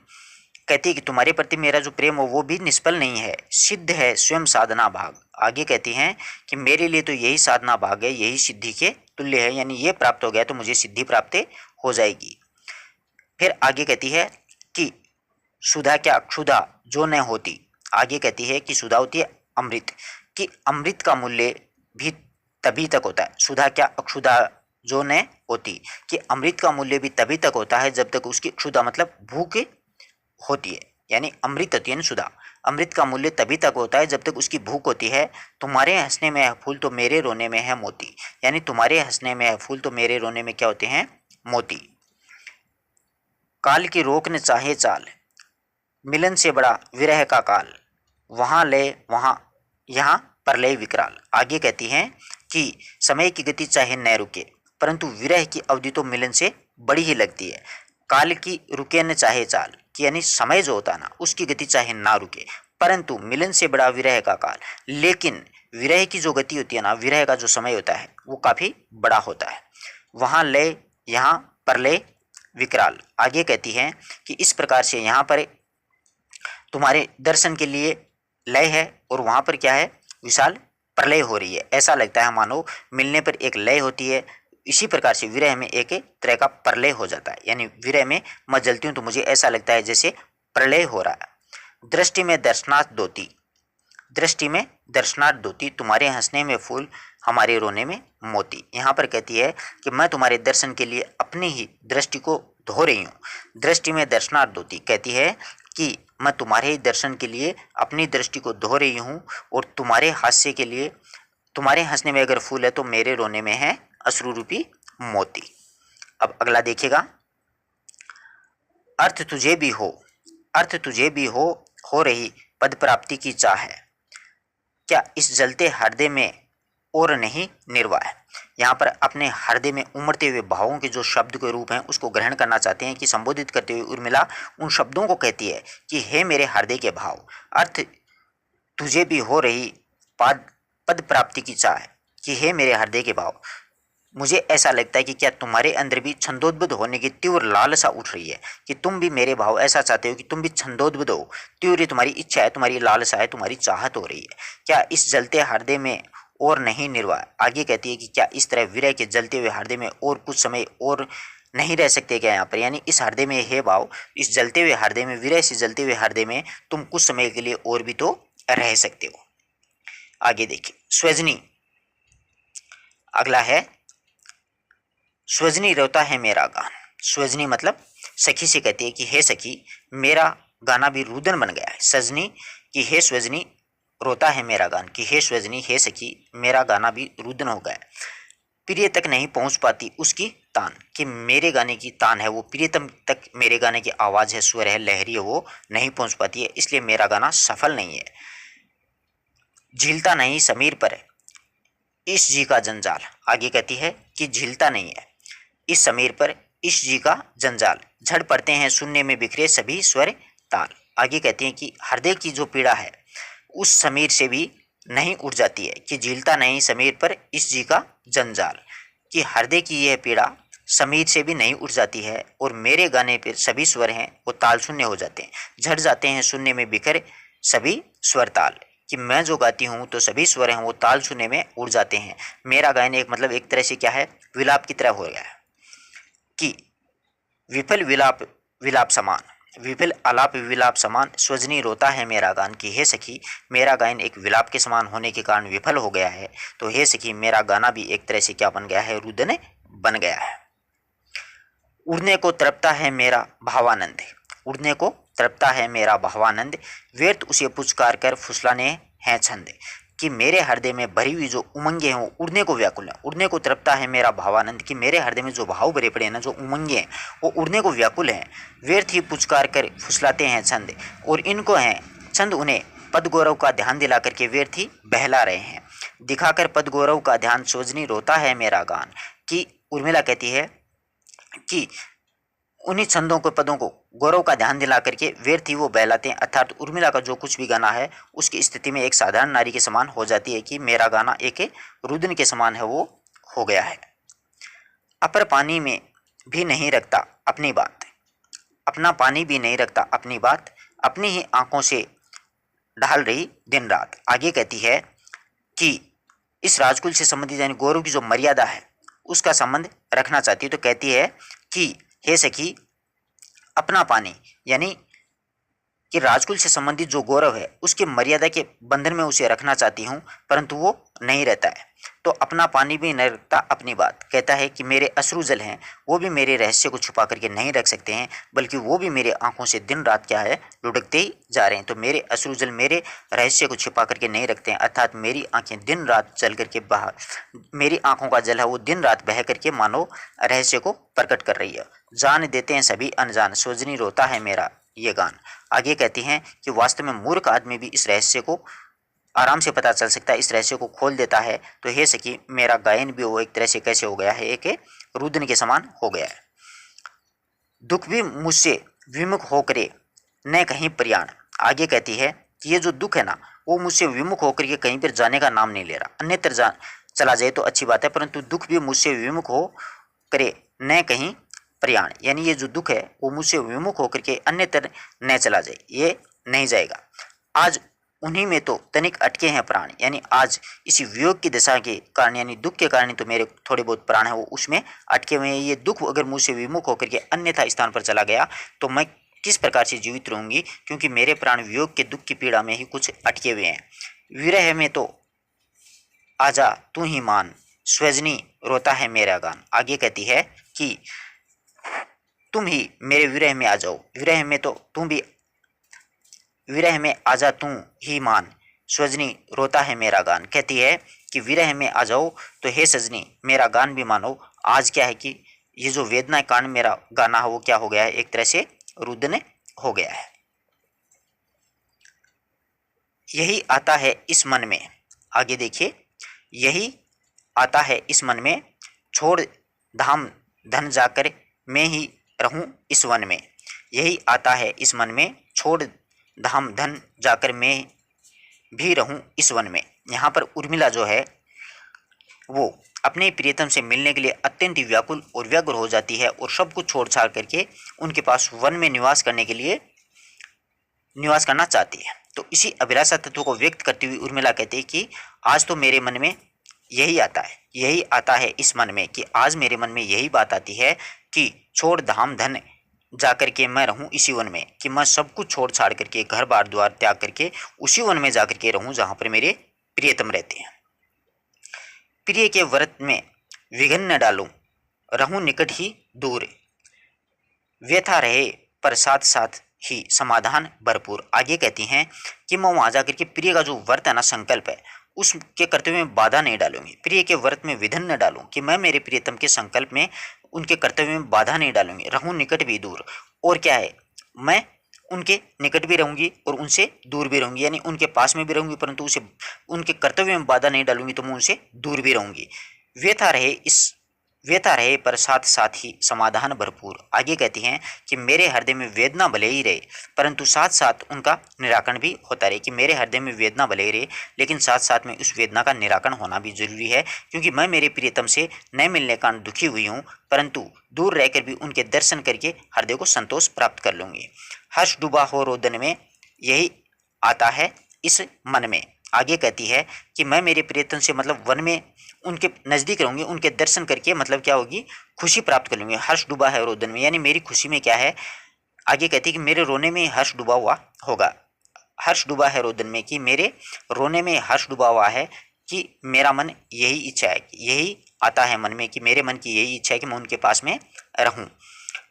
A: कहती है कि तुम्हारे प्रति मेरा जो प्रेम हो वो भी निष्फल नहीं है, सिद्ध है स्वयं साधना भाग। आगे कहती हैं कि मेरे लिए तो यही साधना भाग है, यही सिद्धि के तुल्य है, यानी ये प्राप्त हो गया तो मुझे सिद्धि प्राप्त हो जाएगी। फिर आगे कहती है कि सुधा क्या क्षुधा जो न होती, आगे कहती है कि सुधा होती है अमृत, कि अमृत का मूल्य भी तभी तक होता है, सुधा क्या अक्षुधा जो न होती, कि अमृत का मूल्य भी तभी तक होता है जब तक उसकी क्षुधा मतलब भूख होती है, यानी अमृत होती है ना सुधा, अमृत का मूल्य तभी तक होता है जब तक उसकी भूख होती है। तुम्हारे हंसने में है फूल तो मेरे रोने में है मोती, यानी तुम्हारे हंसने में है फूल तो मेरे रोने में क्या होते हैं, मोती। काल की रोक न चाहे चाल, मिलन से बड़ा विरह का काल, वहाँ ले वहाँ यहाँ प्रलय विकराल। आगे कहती हैं कि समय की गति चाहे न रुके, परंतु विरह की अवधि तो मिलन से बड़ी ही लगती है। काल की रुके न चाहे चाल, कि यानी समय जो होता है ना उसकी गति चाहे ना रुके, परंतु मिलन से बड़ा विरह का काल, लेकिन विरह की जो गति होती है ना, विरह का जो समय होता है वो काफी बड़ा होता है। वहाँ लय यहाँ प्रलय विकराल। आगे कहती है कि इस प्रकार से यहाँ पर तुम्हारे दर्शन के लिए लय है और वहाँ पर क्या है, विशाल प्रलय हो रही है। ऐसा लगता है मानो मिलने पर एक लय होती है, इसी प्रकार से विरह में एक तरह का प्रलय हो जाता है, यानी विरह में मैं जलती हूँ तो मुझे ऐसा लगता है जैसे प्रलय हो रहा है। दृष्टि में दर्शनार्थ दोती, दृष्टि में दर्शनार्थ दोती, तुम्हारे हंसने में फूल हमारे रोने में मोती। यहाँ पर कहती है कि मैं तुम्हारे दर्शन के लिए अपनी ही दृष्टि को धो रही हूँ। दृष्टि में दर्शनार्थ दोती कहती है कि मैं तुम्हारे ही दर्शन के लिए अपनी दृष्टि को धो रही हूँ, और तुम्हारे हास्य के लिए, तुम्हारे हंसने में अगर फूल है तो मेरे रोने में है अश्रु रूपी मोती। अब अगला देखिएगा, अर्थ तुझे भी हो, अर्थ तुझे भी हो रही पद प्राप्ति की चाह है, क्या इस जलते हृदय में और नहीं निर्वाह। यहाँ पर अपने हृदय में उमड़ते हुए भावों के जो शब्द के रूप हैं उसको ग्रहण करना चाहते हैं, कि संबोधित करते हुए उर्मिला उन शब्दों को कहती है कि हे मेरे हृदय के भाव, अर्थ तुझे भी हो रही पद प्राप्ति की चाह है, कि हे मेरे हृदय के भाव, मुझे ऐसा लगता है कि क्या तुम्हारे अंदर भी छंदोद्बुद्ध होने की तीव्र लालसा उठ रही है, कि तुम भी मेरे भाव ऐसा चाहते हो कि तुम भी छंदोद्बुद्ध हो, तीव्र तुम्हारी इच्छा है, तुम्हारी लालसा है, तुम्हारी चाहत हो रही है, क्या इस जलते हृदय में और नहीं निर्वाह। आगे कहती है कि क्या इस तरह विरह के जलते हुए हृदय में और कुछ समय और नहीं रह सकते क्या यहाँ पर, यानी इस हृदय में हे भाव, इस जलते हुए हृदय में, विरह से जलते हुए हृदय में तुम कुछ समय के लिए और भी तो रह सकते हो। आगे देखिए स्वजनी, अगला है स्वजनी रोता है मेरा गान। स्वजनी मतलब सखी से कहती है कि हे सखी मेरा गाना भी रुदन बन गया है। सजनी कि हे स्वजनी रोता है मेरा गान, कि हे स्वजनी हे सखी मेरा गाना भी रुदन हो गया, प्रिय तक नहीं पहुंच पाती उसकी तान, कि मेरे गाने की तान है वो प्रियतम तक, मेरे गाने की आवाज़ है, स्वर है, लहरी है, वो नहीं पहुंच पाती है, इसलिए मेरा गाना सफल नहीं है। झीलता नहीं समीर पर इस जी का जंजाल। आगे कहती है कि झीलता नहीं है इस समीर पर इस जी का जंजाल, झड़ पड़ते हैं सुनने में बिखरे सभी स्वर ताल। आगे कहती हैं कि हृदय की जो पीड़ा है उस समीर से भी नहीं उठ जाती है, कि झीलता नहीं समीर पर इस जी का जंजाल, कि हृदय की यह पीड़ा समीर से भी नहीं उठ जाती है और मेरे गाने पे सभी स्वर हैं वो ताल शून्य हो जाते हैं, झड़ जाते हैं शून्य में बिखर सभी स्वर ताल। कि मैं जो गाती हूँ तो सभी स्वर हैं वो ताल शून्य में उड़ जाते हैं। मेरा गायन एक मतलब एक तरह से क्या है, विलाप की तरह हो गया है कि विफल विलाप विलाप समान, विफल आलाप विलाप समान स्वजनी रोता है मेरा गान। कि हे सखी मेरा गायन एक विलाप के समान होने के कारण विफल हो गया है, तो हे सखी मेरा गाना भी एक तरह से क्या बन गया है, रुदन बन गया है। उड़ने को तड़पता है मेरा भावानंद, उड़ने को तड़पता है मेरा भावानंद, व्यर्थ उसे पुचकार कर फुसलाने हैं छंद। कि मेरे हृदय में भरी हुई जो उमंगे हैं वो उड़ने को व्याकुल है, उड़ने को तड़पता है मेरा भावानंद। कि मेरे हृदय में जो भाव भरे पड़े हैं ना, जो उमंगे हैं वो उड़ने को व्याकुल हैं, व्यर्थ ही पुचकार कर फुसलाते हैं छंद। और इनको हैं छंद उन्हें पद गौरव का ध्यान दिला करके व्यर्थ ही बहला रहे हैं। दिखाकर पद गौरव का ध्यान सोजनी रोता है मेरा गान। कि उर्मिला कहती है कि उन्हीं छंदों को पदों को गौरव का ध्यान दिला करके व्यर्थ ही वो बहलाते हैं, अर्थात उर्मिला का जो कुछ भी गाना है उसकी स्थिति में एक साधारण नारी के समान हो जाती है कि मेरा गाना एक रुदन के समान है वो हो गया है। अपर पानी में भी नहीं रखता अपनी बात, अपना पानी भी नहीं रखता अपनी बात, अपनी ही आंखों से ढाल रही दिन रात। आगे कहती है कि इस राजकुल से संबंधित यानी गौरव की जो मर्यादा है उसका संबंध रखना चाहती है, तो कहती है कि हे सखी अपना पानी यानी कि राजकुल से संबंधित जो गौरव है उसके मर्यादा के बंधन में उसे रखना चाहती हूँ, परंतु वो नहीं रहता है। तो अपना पानी भी नहीं रखता अपनी बात, कहता है कि मेरे अश्रु जल हैं वो भी मेरे रहस्य को छुपा करके नहीं रख सकते हैं, बल्कि वो भी मेरे आंखों से दिन रात क्या है लुढ़कते ही जा रहे हैं। तो मेरे अश्रु जल मेरे रहस्य को छुपा करके नहीं रखते हैं, अर्थात मेरी आंखें दिन रात चल करके बहा, मेरी आंखों का जल है वो दिन रात बह करके मानो रहस्य को प्रकट कर रही है। जान देते हैं सभी अनजान, सोजनी रोता है मेरा ये गान। आगे कहती हैं कि वास्तव में मूर्ख आदमी भी इस रहस्य को आराम से पता चल सकता है, इस रहस्य को खोल देता है। तो हे सखी मेरा गायन भी वो एक तरह से कैसे हो गया है, एक रुदन के समान हो गया है। दुख भी मुझसे विमुख होकर न कहीं प्रयाण। आगे कहती है कि ये जो दुख है ना वो मुझसे विमुख होकर के कहीं पर जाने का नाम नहीं ले रहा, अन्यत्र चला जाए तो अच्छी बात है, परंतु दुख भी मुझसे विमुख हो करे न कहीं प्रयाण, यानी ये जो दुख है वो मुझसे विमुख होकर के अन्यत्र न चला जाए, ये नहीं जाएगा। आज उन्हीं में तो तनिक अटके हैं प्राण, यानी आज इसी वियोग की दशा के कारण यानी दुख के कारण तो मेरे थोड़े बहुत प्राण है वो उसमें अटके हुए हैं। ये दुख अगर मुझसे विमुख होकर के अन्यथा स्थान पर चला गया तो मैं किस प्रकार से जीवित रहूंगी, क्योंकि मेरे प्राण वियोग के दुख की पीड़ा में ही कुछ अटके हुए हैं। विरह में तो आजा तू ही मान, स्वजनी रोता है मेरा गान। आगे कहती है कि तुम ही मेरे विरह में आ जाओ, विरह में तो तुम भी विरह में आजा तू ही मान, स्वजनी रोता है मेरा गान। कहती है कि विरह में आ जाओ तो हे सजनी मेरा गान भी मानो। आज क्या है कि ये जो वेदना कांड मेरा गाना है वो क्या हो गया है, एक तरह से रुदन हो गया है। यही आता है इस मन में, आगे देखिए, यही आता है इस मन में, छोड़ धाम धन जाकर मैं ही रहूं इस वन में। यही आता है इस मन में, छोड़ धाम धन जाकर मैं भी रहूं इस वन में। यहाँ पर उर्मिला जो है वो अपने प्रियतम से मिलने के लिए अत्यंत व्याकुल और व्यग्र हो जाती है और सब कुछ छोड़ छाड़ करके उनके पास वन में निवास करने के लिए निवास करना चाहती है। तो इसी अभिलाषा तत्व को व्यक्त करती हुई उर्मिला कहती है कि आज तो मेरे मन में यही आता है, यही आता है इस मन में, कि आज मेरे मन में यही बात आती है कि छोड़ धाम धन जाकर के मैं रहूं इसी वन में, कि मैं सब कुछ छोड़ छाड़ करके घर बार द्वार त्याग करके उसी वन में जाकर के रहूं जहां पर मेरे प्रियतम रहते हैं। प्रिय के व्रत में विघ्न न डालूं, रहूं निकट ही दूर, व्यथा रहे पर साथ साथ ही समाधान भरपूर। आगे कहती हैं कि मैं वहां जाकर के प्रिय का जो व्रत है ना, संकल्प है, उसके कर्तव्य में बाधा नहीं डालूंगी, प्रिय के व्रत में विघ्न न डालूं, कि मैं मेरे प्रियतम के संकल्प में उनके कर्तव्य में बाधा नहीं डालूंगी, रहूं निकट भी दूर। और क्या है, मैं उनके निकट भी रहूंगी और उनसे दूर भी रहूंगी, यानी उनके पास में भी रहूंगी परंतु उसे उनके कर्तव्य में बाधा नहीं डालूंगी, तो मैं उनसे दूर भी रहूंगी। व्यथा रहे इस व्यथा रहे पर साथ साथ ही समाधान भरपूर। आगे कहती हैं कि मेरे हृदय में वेदना भले ही रहे परंतु साथ साथ उनका निराकरण भी होता रहे, कि मेरे हृदय में वेदना भले ही रहे लेकिन साथ साथ में उस वेदना का निराकरण होना भी जरूरी है, क्योंकि मैं मेरे प्रियतम से न मिलने का दुखी हुई हूँ परंतु दूर रहकर भी उनके दर्शन करके हृदय को संतोष प्राप्त कर लूँगी। हर्ष डूबा हो रोदन में यही आता है इस मन में। आगे कहती है कि मैं मेरे प्रियतम से मतलब वन में उनके नज़दीक रहूंगी, उनके दर्शन करके मतलब क्या होगी, खुशी प्राप्त कर लूँगी। हर्ष डूबा है रोदन में यानी मेरी खुशी में क्या है, आगे कहती है कि मेरे रोने में हर्ष डूबा हुआ होगा। हर्ष डूबा है रोदन में कि मेरे रोने में हर्ष डूबा हुआ है, कि मेरा मन यही इच्छा है, यही आता है मन में कि मेरे मन की यही इच्छा है कि मैं उनके पास में रहूं,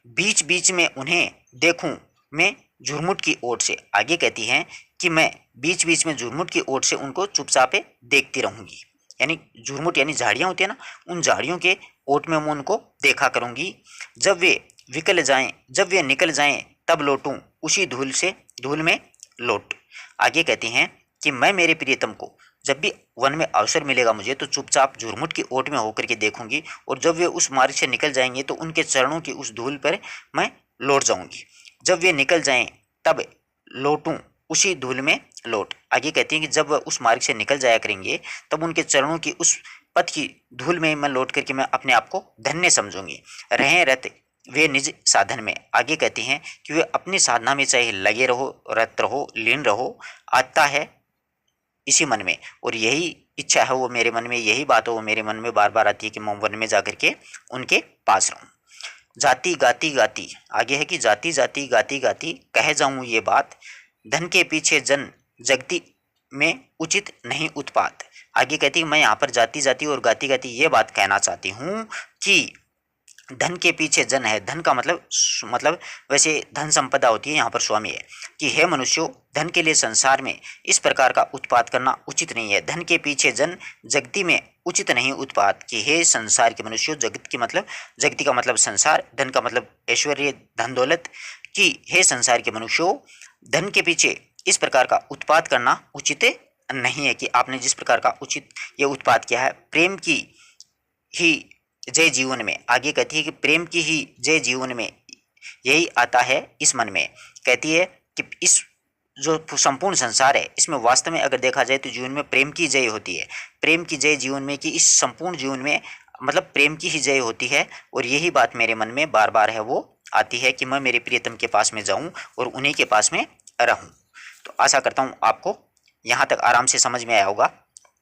A: बीच बीच में उन्हें देखूं मैं झुरमुट की ओट से। आगे कहती हैं कि मैं बीच बीच में झुरमुट की ओट से उनको चुपचाप देखती रहूंगी, यानी झुरमुट यानी झाड़ियाँ होती है ना, उन झाड़ियों के ओट में मैं उनको देखा करूंगी। जब वे निकल जाएं तब लौटूं उसी धूल में लौट। आगे कहती हैं कि मैं मेरे प्रियतम को जब भी वन में अवसर मिलेगा मुझे तो चुपचाप झुरमुट की ओट में होकर के देखूंगी, और जब वे उस मार्ग से निकल जाएंगे तो उनके चरणों की उस धूल पर मैं लौट जाऊंगी। जब वे निकल जाएं तब लौटूं उसी धूल में लौट। आगे कहती हैं कि जब वह उस मार्ग से निकल जाया करेंगे तब उनके चरणों की उस पथ की धूल में मैं लौट करके मैं अपने आप को धन्य समझूंगी। रहें रत वे निज साधन में। आगे कहती हैं कि वे अपनी साधना में चाहे लगे रहो, रत रहो, लीन रहो, आता है इसी मन में, और यही इच्छा है वो मेरे मन में, यही बात है वो मेरे मन में बार बार आती है कि मैं वन में जाकर के उनके पास रहूं। जाती गाती गाती, आगे है कि जाती जाती गाती गाती कह जाऊं ये बात, धन के पीछे जन जगती में उचित नहीं उत्पात। आगे कहती है मैं यहाँ पर जाती जाती और गाती गाती ये बात कहना चाहती हूँ कि धन के पीछे जन है, धन का मतलब वैसे धन संपदा होती है, यहाँ पर स्वामी है कि हे मनुष्यों, धन के लिए संसार में इस प्रकार का उत्पात करना उचित नहीं है। धन के पीछे जन जगती में उचित नहीं उत्पात, कि हे संसार के मनुष्यों, जगत की मतलब जगती का मतलब संसार, धन का मतलब ऐश्वर्य धन दौलत, कि हे संसार के मनुष्यों, धन के पीछे इस प्रकार का उत्पात करना उचित नहीं है, कि आपने जिस प्रकार का उचित ये उत्पात किया है। प्रेम की ही जय जीवन में, आगे कहती है कि प्रेम की ही जय जीवन में यही आता है इस मन में। कहती है कि इस जो संपूर्ण संसार है इसमें वास्तव में अगर देखा जाए तो जीवन में प्रेम की जय होती है, प्रेम की जय जीवन में, कि इस संपूर्ण जीवन में मतलब प्रेम की ही जय होती है, और यही बात मेरे मन में बार बार है वो आती है कि मैं मेरे प्रियतम के पास में जाऊं और उन्हीं के पास में रहूं। तो आशा करता हूं आपको यहाँ तक आराम से समझ में आया होगा।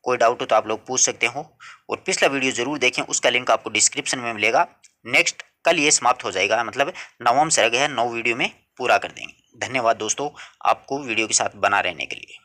A: कोई डाउट हो तो आप लोग पूछ सकते हो, और पिछला वीडियो जरूर देखें, उसका लिंक आपको डिस्क्रिप्शन में मिलेगा। नेक्स्ट कल ये समाप्त हो जाएगा, मतलब 9वां सर्ग है, 9 वीडियो में पूरा कर देंगे। धन्यवाद दोस्तों, आपको वीडियो के साथ बना रहने के लिए।